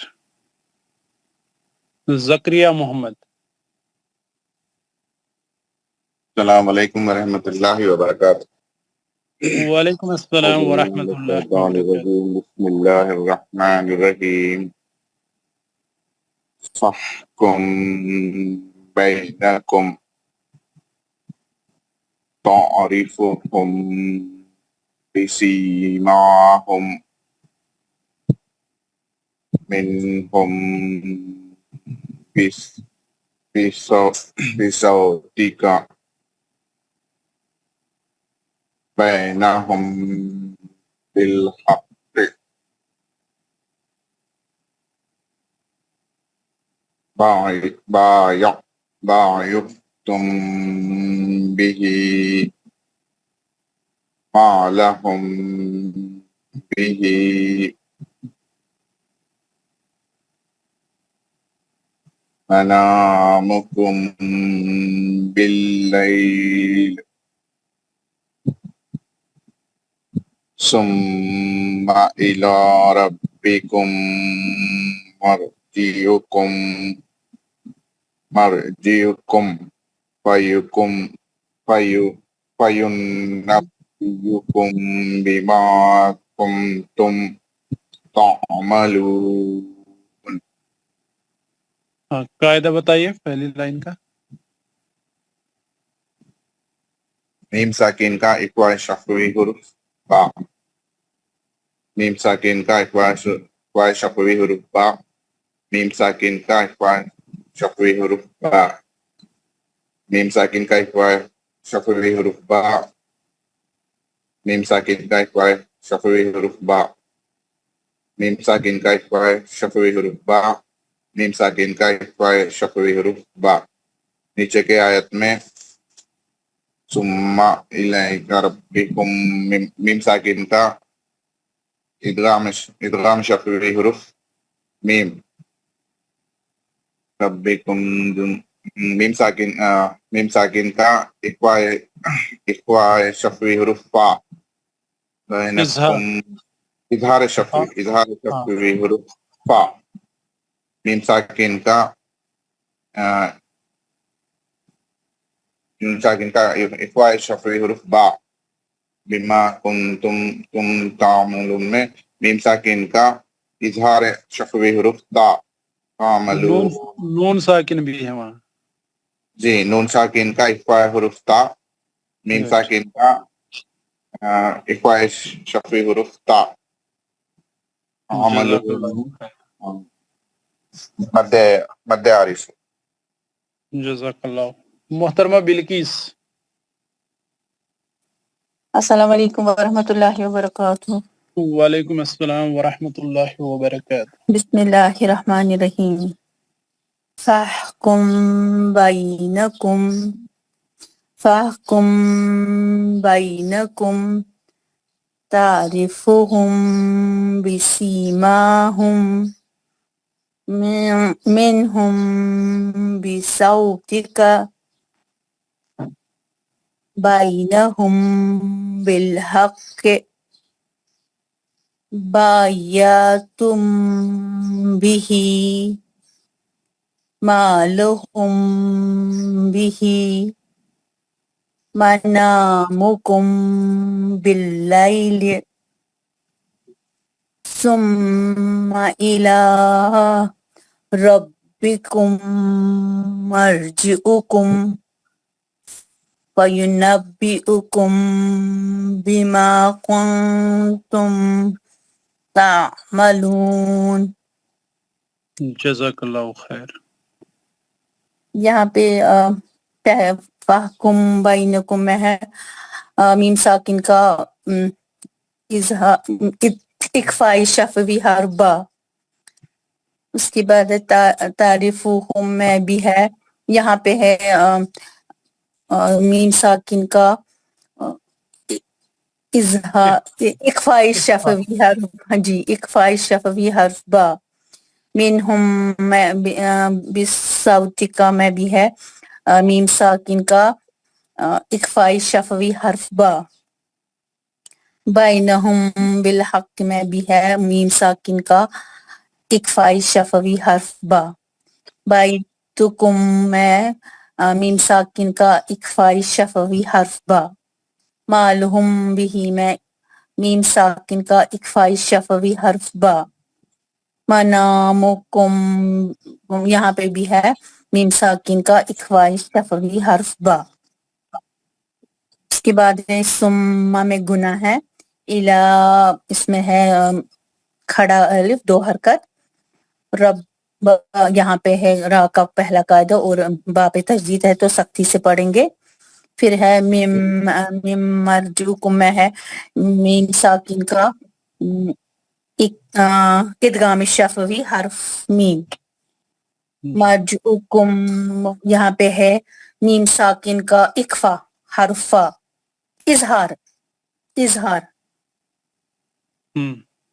Speaker 5: زکریا محمد.
Speaker 4: السلام علیکم ورحمۃ اللہ وبرکاتہ.
Speaker 5: وعلیکم السلام ورحمۃ اللہ وبرکاتہ.
Speaker 4: بسم اللہ الرحمن الرحیم. فاحکم بینکم تعرفهم بسیماهم منهم بصوتک بینهم بالحق بايعتم به ما لهم به منامكم بالليل ثم إلى ربكم مرجعكم فينبئكم بما كنتم تعملون.
Speaker 5: قاعدہ بتائیے پہلی لائن کا.
Speaker 4: میم ساکن کا اقوال شفوی حروف با. میم ساکن کا اقوال شفوی حروف با. میم ساکن کا اقوال شفوی حروف با. میم ساکن کا اقوال شفوی حروف با. میم ساکن کا اقوال شفوی حروف با. میم ساکن کا اقوال شفوی حروف با. میم ساکن کا اقوال شفوی حروف با. نیچے کے آیت میں ثم الیک ربکم میم ساکن کا ادغام شفوی حروف میم. ربکم میم ساکن کا اقوا شفوی حروف فا. اظہار شفوی حروف فا. میم ساکن کا اقوا شفوی حروف با. بما کنتم تعملون میں میم ساکن کا اظہار شفوی حروف تا.
Speaker 5: نون ساکن بھی ہے وہاں.
Speaker 4: جی نون ساکن کا اقوا حروف تا. میم ساکن کا اقوا شفوی حروف تا. مد عارض.
Speaker 5: جزاک اللہ. محترمہ بلقیس.
Speaker 6: السلام علیکم ورحمۃ اللہ وبرکاتہ.
Speaker 5: وعلیکم السلام ورحمۃ اللہ وبرکاتہ.
Speaker 6: بسم اللہ الرحمن الرحیم. فاحکم بینکم تعرفهم بسیماهم منهم بصوتك بینهم بالحق بايعتم به ما لهم به منامكم بالليل ثم إلى ربكم مرجعكم فينبئكم بما كنتم تعملون.
Speaker 5: جزاک اللہ خیر.
Speaker 6: یہاں پہ فاحکم بینکم میں ہے میم ساکن کا اخفاء شفوی حرف با. اس کے بعد تعریفہم میں بھی ہے. یہاں پہ ہے میم ساکن کا اخفاء شفوی حرف. ہاں جی اخفاء شفوی حرف با. منہم بالصوت کا میں بھی ہے میم ساکن کا اخفائی شفوی حرف با. بینہم بالحق میں بھی ہے میم ساکن کا اخفائی شفوی حرف با. بیتکم میں میم ساکن کا اخفائی شفوی حرف با. مالہم بھی میں میم ساکن کا اخفائی شفوی حرف با. منامکم یہاں پہ بھی ہے میم ساکن کا اخفائی شفوی حرف با. اس کے بعد ہے ثم میں گناہ ہے. الا اس میں ہے کھڑا الف 2 حرکت. رب یہاں پہ ہے را کا پہلا قاعدہ اور با پہ تشدید ہے تو سختی سے پڑھیں گے. پھر ہے مم مرجوکم میں ہے میم ساکن کا ادغام شفوی حرف میم. مرجوکم یہاں پہ ہے میم ساکن کا اخفا حرف فا. اظہار اظہار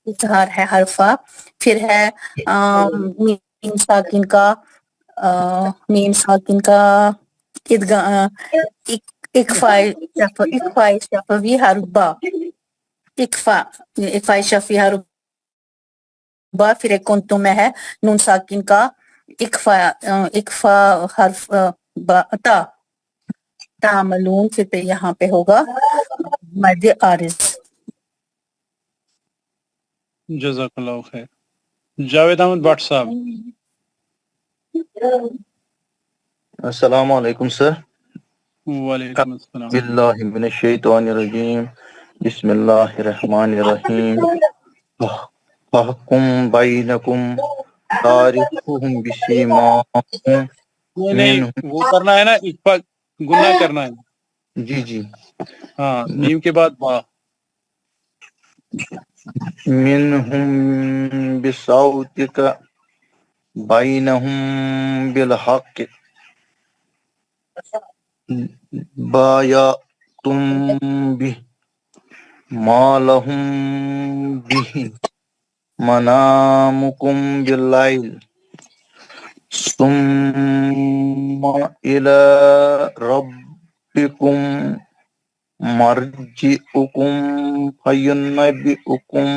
Speaker 6: اظہار ہے حرف فا. پھر ہے میم ساکن کا میم ساکن کا اخفائی شفوی حرف با. اخفائی شفوی حرف با. پھر ایک کنتم میں ہے نون ساکن کا اخفا حرف با تا تعملون. پھر یہاں پہ ہوگا مد عارض.
Speaker 5: جزاک اللہ خیر. جاوید احمد بٹ صاحب.
Speaker 11: السلام علیکم سر.
Speaker 5: وعلیکم السلام.
Speaker 11: باللہ من الشیطان الرجیم. بسم اللہ الرحمن الرحیم. فَاحْكُم بَيْنَكُمْ تَعْرِفُهُمْ بِسِيمَاهُمْ.
Speaker 5: نہیں وہ کرنا ہے نا اخفا گناہ کرنا ہے.
Speaker 11: جی جی
Speaker 5: ہاں میم کے بعد با.
Speaker 11: منہم بصوتک بینہم بالحق بایعتم بہ ما لہم بہ منامکم باللیل ثم الی ربکم مرجعکم فینبئکم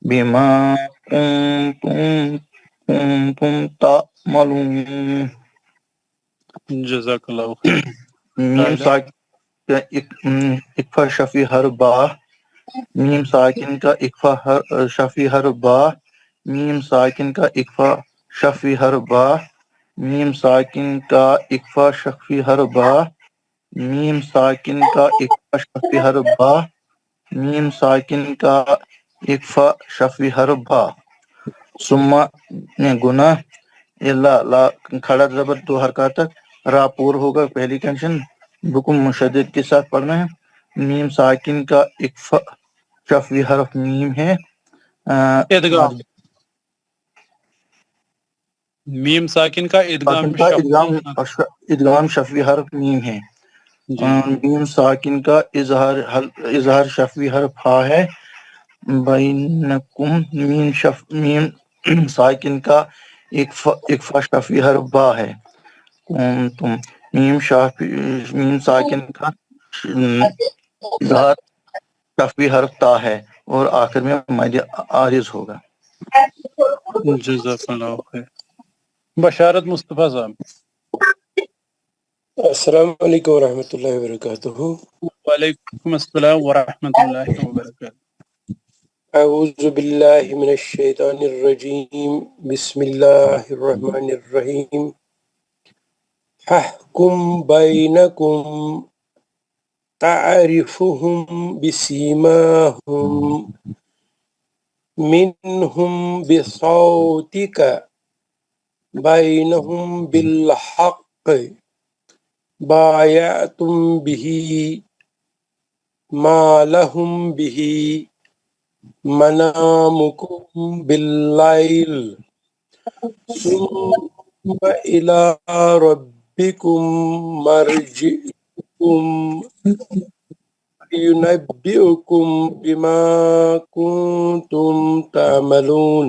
Speaker 11: بما کنتم تعملون.
Speaker 5: جزاک اللہ خیر.
Speaker 11: میم ساکن اخفا شفی حرف با. میم ساکن کا اخفا شفی حرف با. میم ساکن کا اخفا شفی حرف با. میم ساکن کا اخفا شفی حرف با. میم ساکن کا اخفا شفی حرف با. میم ساکن کا اخفا شفی حرف با. ثم گناہ الا لا کھڑا زبر 2 حرکات تک. را پور ہوگا پہلی کنشن. بکم مشدد کے ساتھ پڑھنا ہے. میم ساکن کا اخفا شفوی حرف میم ہے.
Speaker 5: ادغام میم ساکن کا
Speaker 11: ادغام شفوی حرف میم ہے. میم ساکن کا اظہار شفوی حرف ہا ہے. بینکم میم ساکن کا اخفا شفوی حرف با ہے. تم میم ساکن کا اظہار شفوی حرف تا ہے اور آخر میں مد عارض ہوگا.
Speaker 5: جزاک اللہ خیر. بشارت مصطفیٰ صاحب.
Speaker 9: السلام علیکم ورحمۃ اللہ وبرکاتہ.
Speaker 5: وعلیکم السلام ورحمۃ اللہ وبرکاتہ.
Speaker 9: اعوذ باللہ من الشیطان الرجیم. بسم اللہ الرحمن الرحیم. احکم بینکم تعرفهم بسیماهم منهم بصوتک بینهم بالحق بایعتم به ما لهم به منامکم باللیل ثم الى ربکم مرجعکم فینبئکم بما کنتم تعملون.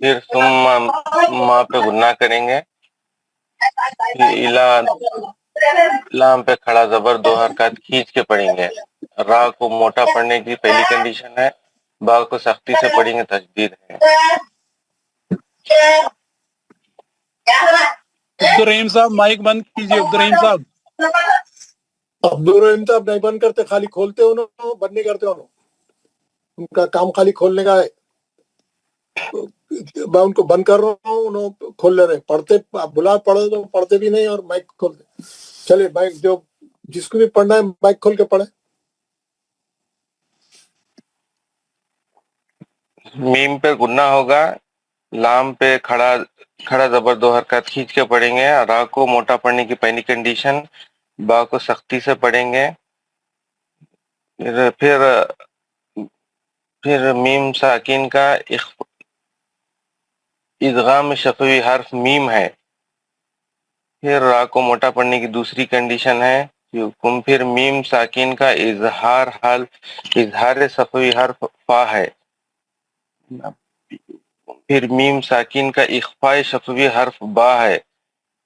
Speaker 2: پھر ثم ما پہ گناہ کریں گے، پھر لام پہ کھڑا زبر 2 حرکات کھینچ کے پڑھیں گے. را کو موٹا پڑھنے کی پہلی کنڈیشن ہے، با کو سختی سے پڑھیں گے تشدید ہے.
Speaker 5: عبدالرحیم صاحب مائک بند کیجیے. عبدالرحیم صاحب
Speaker 1: عبدالرحیم صاحب نہیں بند کرتے، خالی کھولتے انہوں، بند نہیں کرتے انہوں. ان کا کام خالی کھولنے کا ہے. میں ان کو بند کر رہا ہوں، انہوں کھول لے رہے. پڑھتے بلا پڑھے تو پڑھتے بھی نہیں اور مائک کھولتے. چلے مائک جو جس کو بھی پڑھنا ہے مائک کھول کے پڑھے.
Speaker 2: میم پہ گناہ ہوگا، لام پہ کھڑا زبر 2 حرکات کھینچ کے پڑھیں گے. را کو موٹا پڑھنے کی پہلی کنڈیشن، با کو سختی سے پڑھیں گے. پھر میم ساکن کا ادغام شفوی حرف میم ہے. پھر را کو موٹا پڑھنے کی دوسری کنڈیشن ہے. پھر میم ساکن کا اظہار صفوی حرف فا ہے. پھر میم ساکن کا اخفاء شفوی حرف با ہے.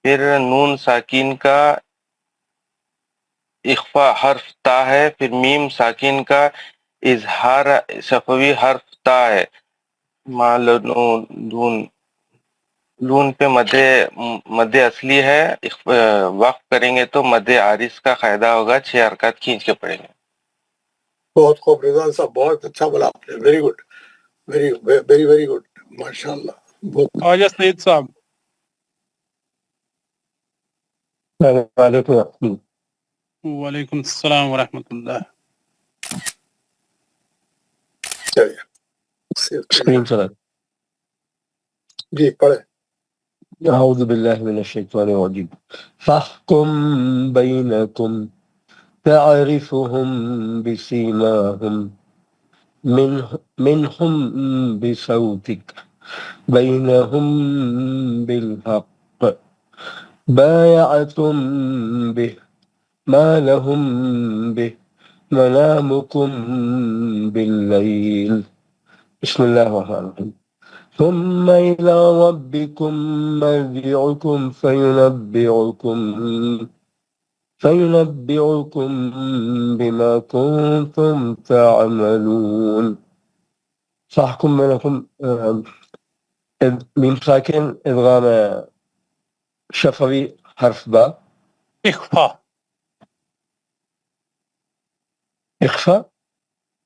Speaker 2: پھر نون ساکن کا اخفاء حرف تا ہے. پھر میم ساکن کا اظہار شفوی حرف تا ہے. لون پہ مد اصلی ہے. وقف کریں گے تو مد عارض کا قاعدہ ہوگا. 6 حرکات کھینچ کے پڑھیں گے.
Speaker 1: بہت خوب رضوان صاحب، بہت اچھا بولا آپ نے. Very good, very very good, ماشاء اللہ. بہت
Speaker 5: خواجہ سعید صاحب. وعلیکم السلام ورحمۃ اللہ.
Speaker 1: جی پڑھے.
Speaker 15: أعوذ بالله من الشيطان الرجيم فاحكم بينكم تعرفهم بسيماهم منهم بصوتك بينهم بالحق بايعتم به ما لهم به منامكم بالليل. بسم الله الرحمن الرحيم. ثم إلى ربكم مرجعكم فينبئكم بما كنتم تعملون. فاحكم بينكم ميم ساكن إدغام شفوي حرف با
Speaker 5: اخفاء.
Speaker 15: إخفاء.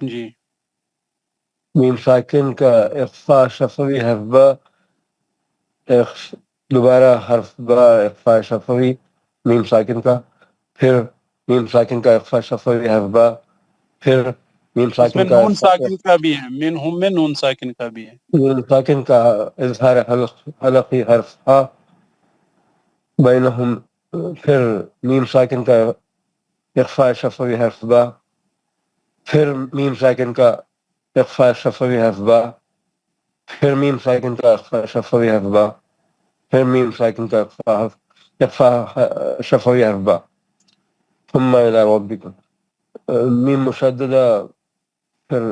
Speaker 5: جی.
Speaker 15: ميم ساكن کا إخفاء شفوي حرف با. دوبارہ حرف با اخفاء شفوی میم ساکن کا. پھر میم ساکن کا اخفاء شفوی حرف با. پھر میم
Speaker 5: اس میں
Speaker 15: ساکن کا
Speaker 5: نون ساکن کا بھی ہے. منہم میں نون ساکن کا بھی ہے.
Speaker 15: میم ساکن کا اظہار حلقی حرف ہا بینہم. پھر میم ساکن کا اخفاء شفوی حرف با. پھر میم ساکن کا اخفاء شفوی حرف با. پھر میم ساکن کا اخفاء شفوی حرف با. پھر میم ساکن کا اخفاء شفوی حرف با. ثم إلى ربكم میم مشددہ. پھر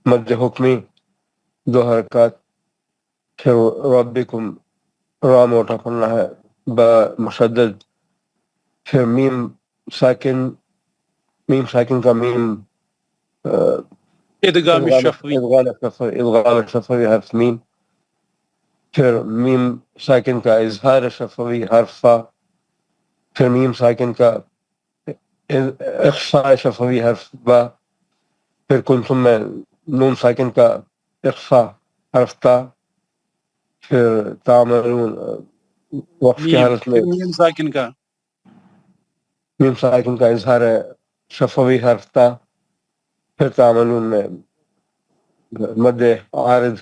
Speaker 15: مد حکمی 2 حرکات. پھر ربکم را موٹا پڑھنا ہے، با مشدد. پھر میم ساکن کا میم
Speaker 5: ادغام شفوی.
Speaker 15: ادغام شفوی حرف میم. پھر میم ساکن کا اظہار شفوی حرف فا. پھر میم ساکن کا اخفاء شفوی حرف با. پھر کنتم میں نون ساکن کا اخفاء حرف تا. پھر تعملون وقف کی حالت میں
Speaker 5: میم ساکن کا
Speaker 15: میم ساکن کا اظہار شفوی حرف تا. پھر تعملون میں مد عارض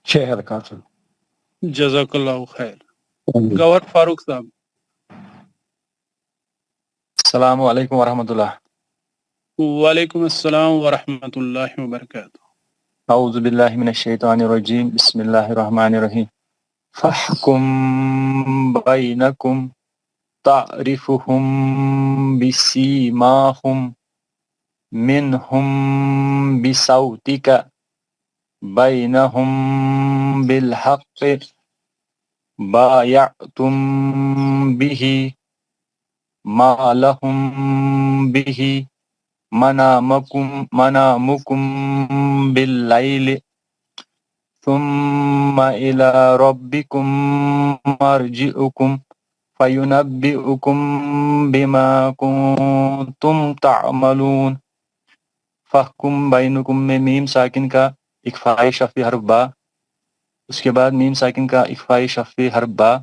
Speaker 15: 6 حرکات.
Speaker 5: جزاک اللہ خیر. گوہر فاروق صاحب.
Speaker 17: السلام علیکم ورحمۃ اللہ.
Speaker 5: وعلیکم السلام ورحمۃ اللہ وبرکاتہ.
Speaker 17: اعوذ باللہ من الشیطان الرجیم. بسم اللہ الرحمن الرحیم. فاحکم بینکم تعرفهم بسیماهم منهم بصوتک بینہم بالحق بایعتم به ما لهم به منامكم بالليل ثم إلى ربكم مرجعكم فينبئكم بما كنتم تعملون. فحکم بینکم میں میم ساکن کا اخفاء شفوی حرف با، اس کے بعد میم ساکن کا اخفاء شفوی حرف با،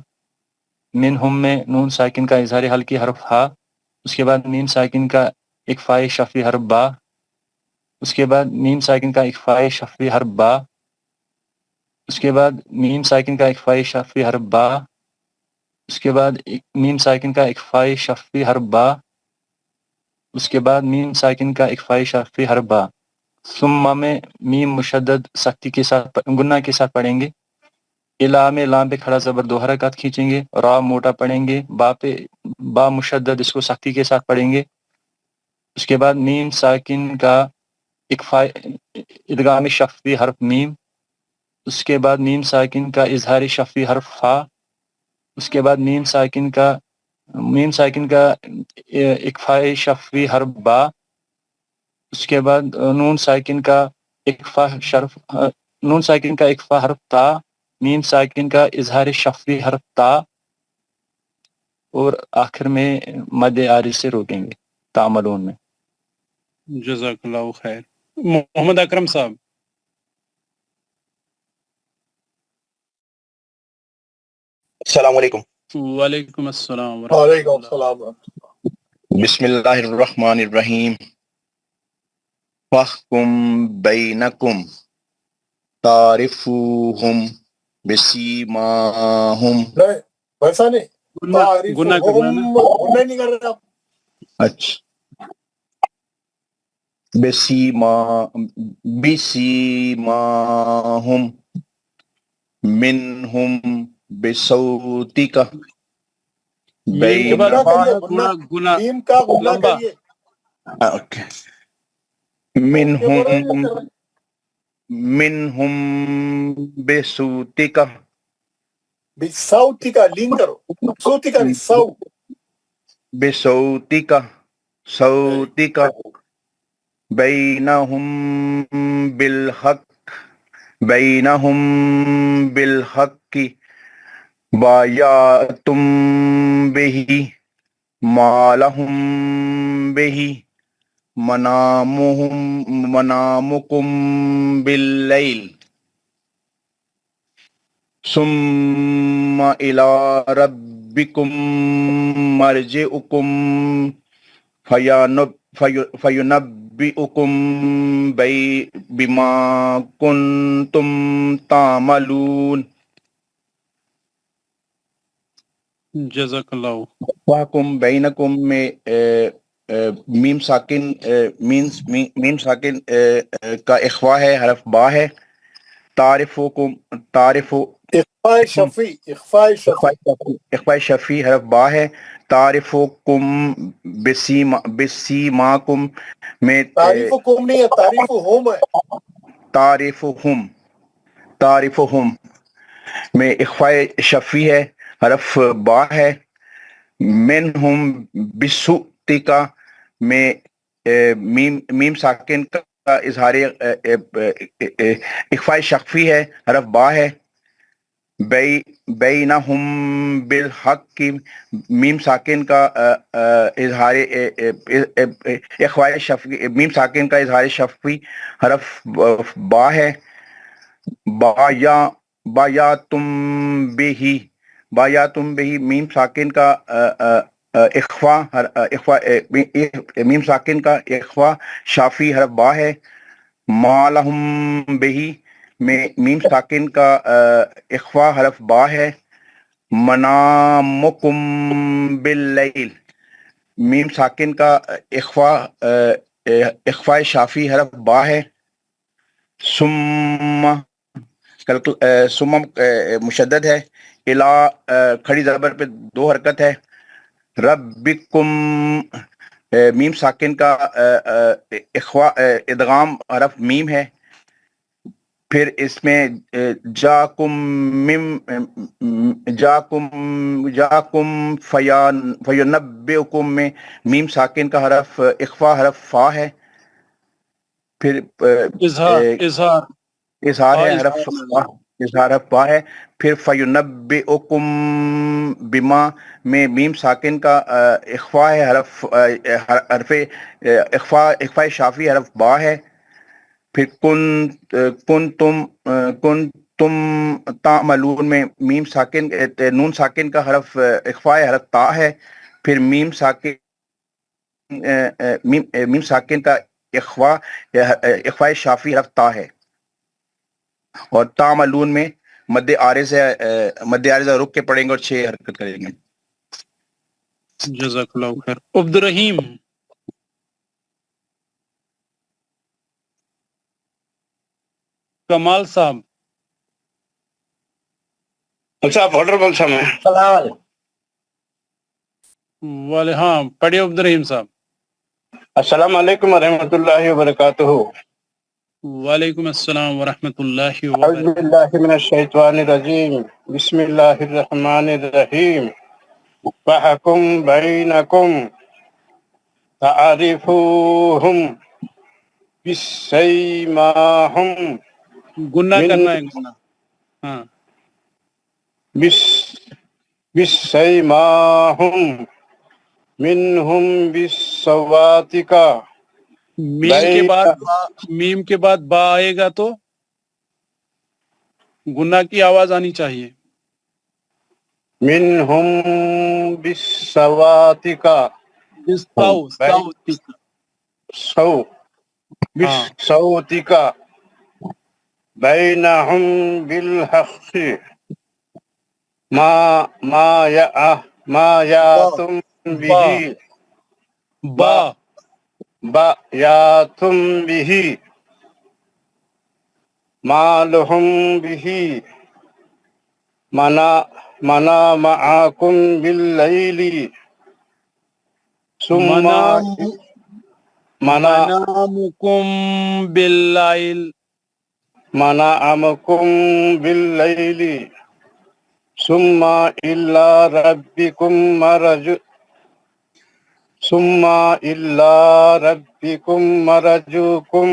Speaker 17: منہم میں نون ساکن کا اظہار حلقی حرف ہا، اس کے بعد میم ساکن کا اخفاء شفوی حرف با، اس کے بعد میم ساکن کا اخفاء شفوی حرف با، اس کے بعد میم ساکن کا اخفاء شفوی حرف با، اس کے بعد میم ساکن کا اخفاء شفوی حرف با، اس کے بعد میم ساکن کا اخفاء شفوی حرف با. ثم میں میم مشدد سختی کے ساتھ گناہ کے ساتھ پڑھیں گے. الا میں لام پہ کھڑا زبر 2 حرکات کھینچیں گے، را موٹا پڑھیں گے، با مشدد اس کو سختی کے ساتھ پڑھیں گے. اس کے بعد میم ساکن کا اخفاء ادغام شفوی حرف میم، اس کے بعد میم ساکن کا اظہار شفوی حرف فا، اس کے بعد میم ساکن کا اخفاء شفوی حرف با، اس کے بعد نون ساکن کا اخفاء حرف تا، میم ساکن کا اظہار شفوی حرف تا، اور آخر میں مد عارض سے روکیں گے تعملون میں.
Speaker 5: جزاک اللہ خیر. محمد اکرم صاحب.
Speaker 18: السلام علیکم.
Speaker 5: وعلیکم السلام
Speaker 1: وعلیکم السلام.
Speaker 18: بسم اللہ الرحمن الرحیم. فَاحْكُم بَيْنَكُمْ تَعْرِفُوهُمْ بِسِيمَاهُمْ.
Speaker 1: نہیں ویسا نہیں،
Speaker 5: گناہ کرنا ہے نا.
Speaker 1: گناہ نہیں کر رہے آپ.
Speaker 18: اچھا. بِسِيمَاهُمْ مِنْهُمْ بِصَوْتِكَ
Speaker 1: میم کا غنہ کریے.
Speaker 18: اوکے. منہم بصوتک،
Speaker 1: بصوتک لین کرو، صوتک نہیں سو،
Speaker 18: بصوتک صوتک، بینہم بالحق بایعتم بہ ما لہم بہ منامکم باللیل ثم الی ربکم مرجعکم فینبئکم بما کنتم تعملون.
Speaker 5: جزاک اللہ.
Speaker 18: وحکم بینکم میں میم ساکن کا اخفاء ہے، حرف با ہے. تعرف اخفاء شفی حرف با ہے. تعرفکم بسیماکم میں
Speaker 1: تعریفکم نہیں ہے، تعریفہم ہے.
Speaker 18: تعرفہم میں اخفاء شفی ہے، حرف با ہے. منہم بصوتک میں میم ساکن کا اظہار اخفاء شفی ہے، حرف با ہے. بینہم بالحق میم ساکن کا اظہار اخفاء شفی، میم ساکن کا اظہار شفی حرف با ہے. بایعتم بہ میم ساکن کا میم ساکن کا اخفاء شافی حرف با ہے. ما لہم بہ میں میم ساکن کا اخفاء حرف با ہے. منامکم باللیل میم ساکن کا اخفاء شافی حرف با ہے. ثم مشدد ہے. الا کھڑی زبر پہ 2 حرکت ہے. ربکم میم ساکن کا اخفاء ادغام حرف میم ہے. پھر اس میں جاکم فینبئکم میں میم ساکن کا حرف اخفا حرف فا ہے، پھر اظہار ہے حرف فا، اظہار حرف فا ہے، پھر فینبئکم بما میں میم ساکن کا اخفا ہے حرف اخفا شافی حرف با ہے، پھر کن تم تعملون میں میم ساکن نون ساکن کا حرف اخفا حرف تا ہے، پھر میم ساکن کا اخفا شافی حرف تا ہے، اور تعملون میں مد عارض رک کے پڑھیں گے اور 6 حرکت کریں گے۔
Speaker 5: جزاک اللہ خیر۔ عبد الرحیم، کمال صاحب، ہاں پڑھیے عبد الرحیم صاحب۔
Speaker 9: السلام علیکم ورحمۃ اللہ وبرکاتہ۔
Speaker 5: وعلیکم السلام ورحمۃ اللہ
Speaker 9: اعوذ
Speaker 5: وبرکاتہ۔
Speaker 9: باللہ من الشیطان الرجیم، بسم اللہ الرحمن الرحیم، فَحْكُم بَيْنَكُمْ تعریفوہم بِسِیماہم
Speaker 5: گناہ کرنا ہے، گناہ، ہاں،
Speaker 9: بِسِیماہم منہم بِالصَّوَاتِکَ،
Speaker 5: میم کے بعد با آئے گا تو گناہ کی آواز آنی چاہیے۔
Speaker 9: منہم بالصواتک، بالصوتک بینہم بالحق ما یاتم به یاتم به ما لہم به منا معاکم باللیل ثم
Speaker 5: منامکم باللیل،
Speaker 9: منعمکم باللیل ثم إلى ربكم مرجعكم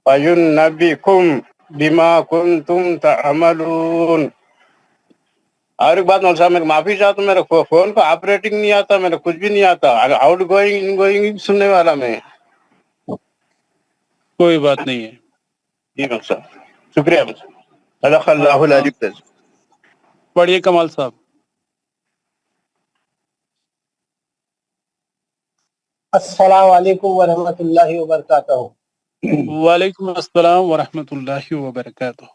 Speaker 9: فينبئكم بما كنتم تعملون۔ اور ایک بات مول صاحب، میں معافی چاہتا ہوں، میرے فون کو آپریٹنگ نہیں آتا، میرے کچھ بھی نہیں آتا، آؤٹ گوئنگ ان گوئنگ سننے والا میں۔
Speaker 5: کوئی بات نہیں ہے،
Speaker 9: جی مول صاحب، شکریہ مول صاحب، صدق اللہ العلی العظیم۔
Speaker 5: پڑھیے کمال صاحب۔
Speaker 3: السلام علیکم ورحمۃ اللہ وبرکاتہ۔
Speaker 5: وعلیکم السلام ورحمۃ اللہ وبرکاتہ۔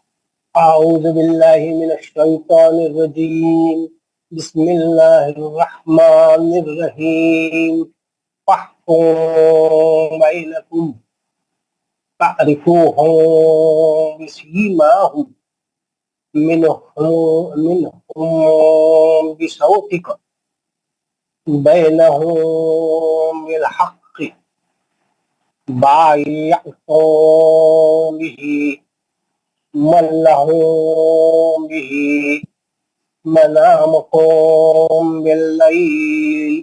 Speaker 3: اعوذ باللہ من الشیطان الرجیم، بسم اللہ الرحمن الرحیم، فَاحْكُم بَيْنَكُمْ تعرفوہم بسیماہم منہم بصوتک بینہم بالحق بایعتم به من لہم به منامکم باللیل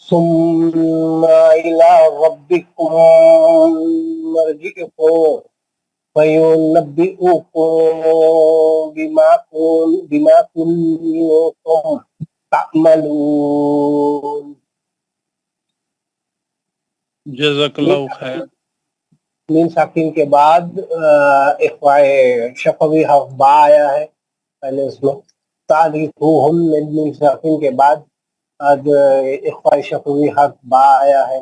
Speaker 3: ثم إلى ربكم مرجعكم فينبئكم بما كنتم تعملون۔
Speaker 5: جزاک اللہ خیر۔
Speaker 3: میم ساکن کے بعد اخفائے شفوی حرف با آیا ہے، پہلے اس میں تعریفوہم میم ساکن کے بعد اخفائے شفوی حرف با آیا ہے،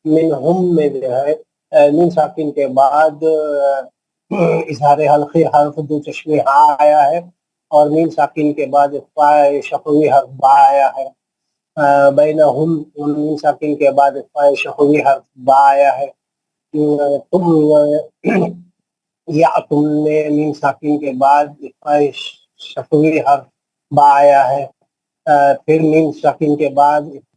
Speaker 3: منہم میں جو ہے میم ساکن کے بعد اظہار حلقی حرف دو چشمے ہاں آیا ہے، اور میم ساکن کے بعد اخفائے شفوی حرف با آیا ہے، بینہم میم ساکن کے بعد اخفائے شفوی حرف با آیا ہے، تم یا تم نے میم ساکن کے بعد اخفائے شفوی حرف با آیا ہے، پھر میم ساکن کے بعد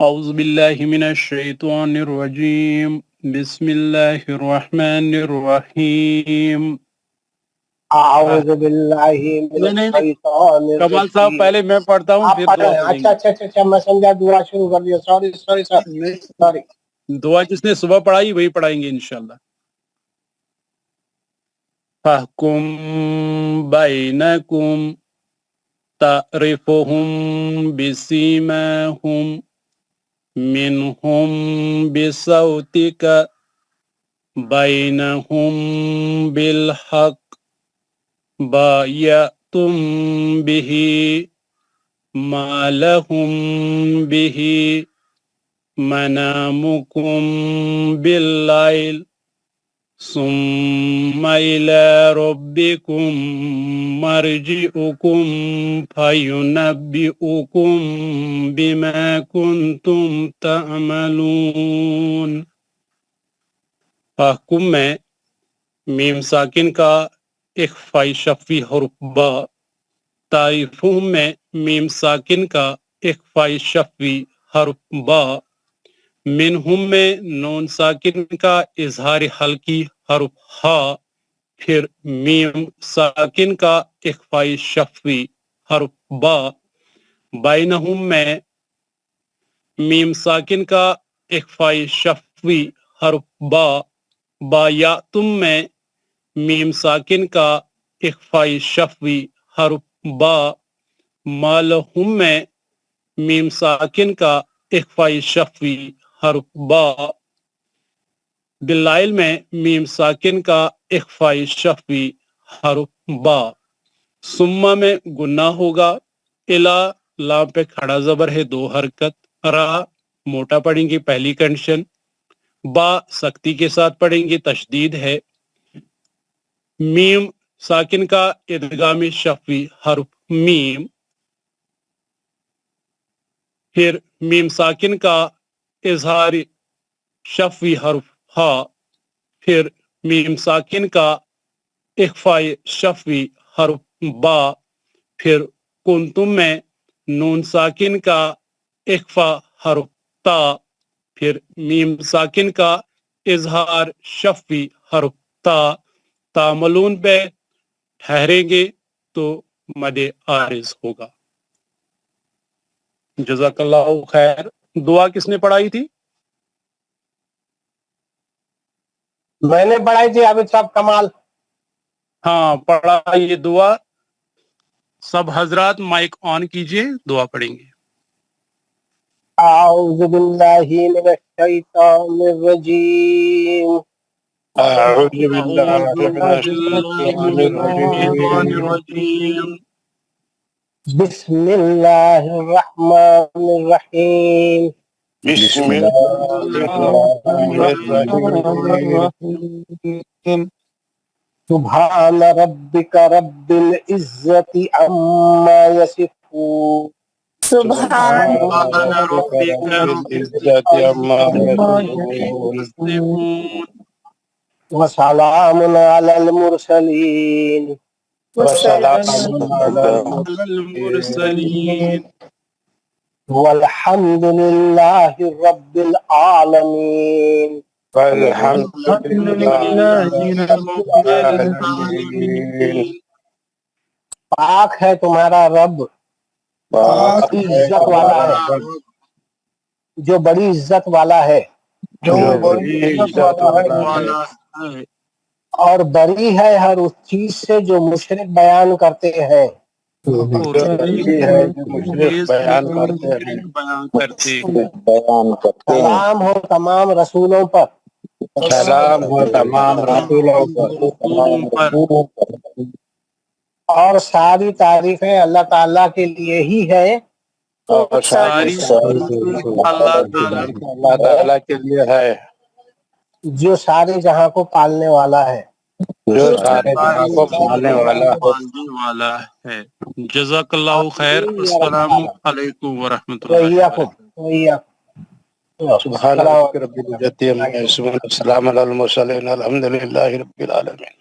Speaker 5: اعوذ باللہ من الشیطان الرجیم بسم اللہ الرحمن الرحیم.
Speaker 3: اعوذ باللہ من الشیطان
Speaker 5: کمال صاحب
Speaker 3: الرجیم.
Speaker 5: پہلے میں پڑھتا ہوں
Speaker 3: آپ
Speaker 5: پھر
Speaker 3: پڑھ
Speaker 5: دعا
Speaker 3: رہے ہیں؟
Speaker 5: پڑھیں
Speaker 3: اچھا اچھا اچھا میں سمجھا دعا شروع کر دیا. Sorry sorry sorry.
Speaker 5: گے. دعا جس نے صبح پڑھائی وہی پڑھائیں گے انشاءاللہ. فَاحْكُم بَيْنَكُمْ تَعْرِفُهُم بِسِيمَاهُمْ مِنْهُمْ بِصَوْتِكَ بَيْنَهُمْ بِالْحَقِّ بَايَعْتُمْ بِهِ مَا لَهُمْ بِهِ مَنَامُكُمْ بِاللَّيْلِ ثم إلى ربكم مرجعكم فينبئكم بما كنتم تعملون. فحکم میں میم ساکن کا اخفائی شفوی حرف با. تعریفہم میں میم ساکن کا اخفائی شفوی حرف با. منہم میں نون ساکن کا اظہار حلقی حرف ہا. پھر میم ساکن کا اخفائی شفوی حرف با. بینہم میں میم ساکن کا اخفائی شفوی حرف با. بایاتم میں میم ساکن کا اخفائی شفوی حرف با. مالہم میں میم ساکن کا اخفائی شفوی حرف با. باللائل میں میم ساکن کا اخفائی شفوی حرف با. سمہ میں گناہ ہوگا. الا لام پہ کھڑا زبر ہے 2 حرکت. را موٹا پڑھیں گے پہلی کنڈیشن. با سختی کے ساتھ پڑھیں گے تشدید ہے. میم ساکن کا ادغام شفوی حرف میم. پھر میم ساکن کا اظہار شفوی حرف ہا. پھر میم ساکن کا اخفاء شفوی حرف با. پھر کنتم میں نون ساکن کا اخفاء حرف تا. پھر میم ساکن کا اظہار شفوی حرف تا. تعملون پہ ٹھہریں گے تو مد عارض ہوگا. جزاک اللہ خیر. دعا کس نے پڑھائی تھی؟
Speaker 3: میں نے پڑھائی تھی عابد صاحب کمال.
Speaker 5: ہاں پڑھا یہ دعا. سب حضرات مائک آن کیجئے دعا پڑھیں گے.
Speaker 3: اعوذ باللہ من الشیطان الرجیم.
Speaker 9: أعوذ بالله
Speaker 5: اعوذ
Speaker 9: من
Speaker 5: باللہ
Speaker 9: الشيطان
Speaker 5: من الشیطان
Speaker 9: الرجيم
Speaker 5: الرجیم.
Speaker 3: بسم اللہ الرحمن الرحیم.
Speaker 9: بسم الله الرحمن الرحيم
Speaker 3: سبحان ربک رب العزت عما یصفون.
Speaker 13: سبحان
Speaker 5: سبحان ربک رب
Speaker 9: العزة عما
Speaker 5: العزة
Speaker 9: يصفون
Speaker 5: يصفون
Speaker 3: وسلام علی المرسلین
Speaker 9: وسلام على
Speaker 5: على المرسلين
Speaker 3: والحمد للہ رب العالمین.
Speaker 9: والحمد لله رب العالمين.
Speaker 5: العالمين.
Speaker 3: پاک ہے تمہارا رب
Speaker 9: پاک ہے
Speaker 3: عزت والا ہے
Speaker 9: تمہارا
Speaker 3: جو بڑی عزت والا ہے
Speaker 9: جو بڑی عزت والا ہے
Speaker 5: والا ہے
Speaker 3: اور بری ہے ہر اس چیز سے جو مشرک بیان کرتے ہیں.
Speaker 5: اور
Speaker 9: جو بڑی ہے جو مشرک بیان کرتے ہیں.
Speaker 5: بیان کرتے
Speaker 3: سلام ہو تمام رسولوں پر
Speaker 9: سلام ہو تمام رسولوں پر
Speaker 3: اور ساری تعریفیں اللہ تعالیٰ کے لیے ہی ہے
Speaker 9: اور ساری
Speaker 5: اللہ تعالیٰ
Speaker 9: اللہ تعالیٰ کے لیے ہے
Speaker 3: جو سارے جہاں کو پالنے والا ہے.
Speaker 9: جو سارے جہاں کو پالنے والا ہے.
Speaker 5: پالنے والا ہے. جزاک اللہ خیر. السلام علیکم ورحمۃ اللہ
Speaker 3: وإياكم وإياكم.
Speaker 9: سبحان ربك رب العزة عما يصفون والسلام على المرسلين الحمد لله رب العالمين.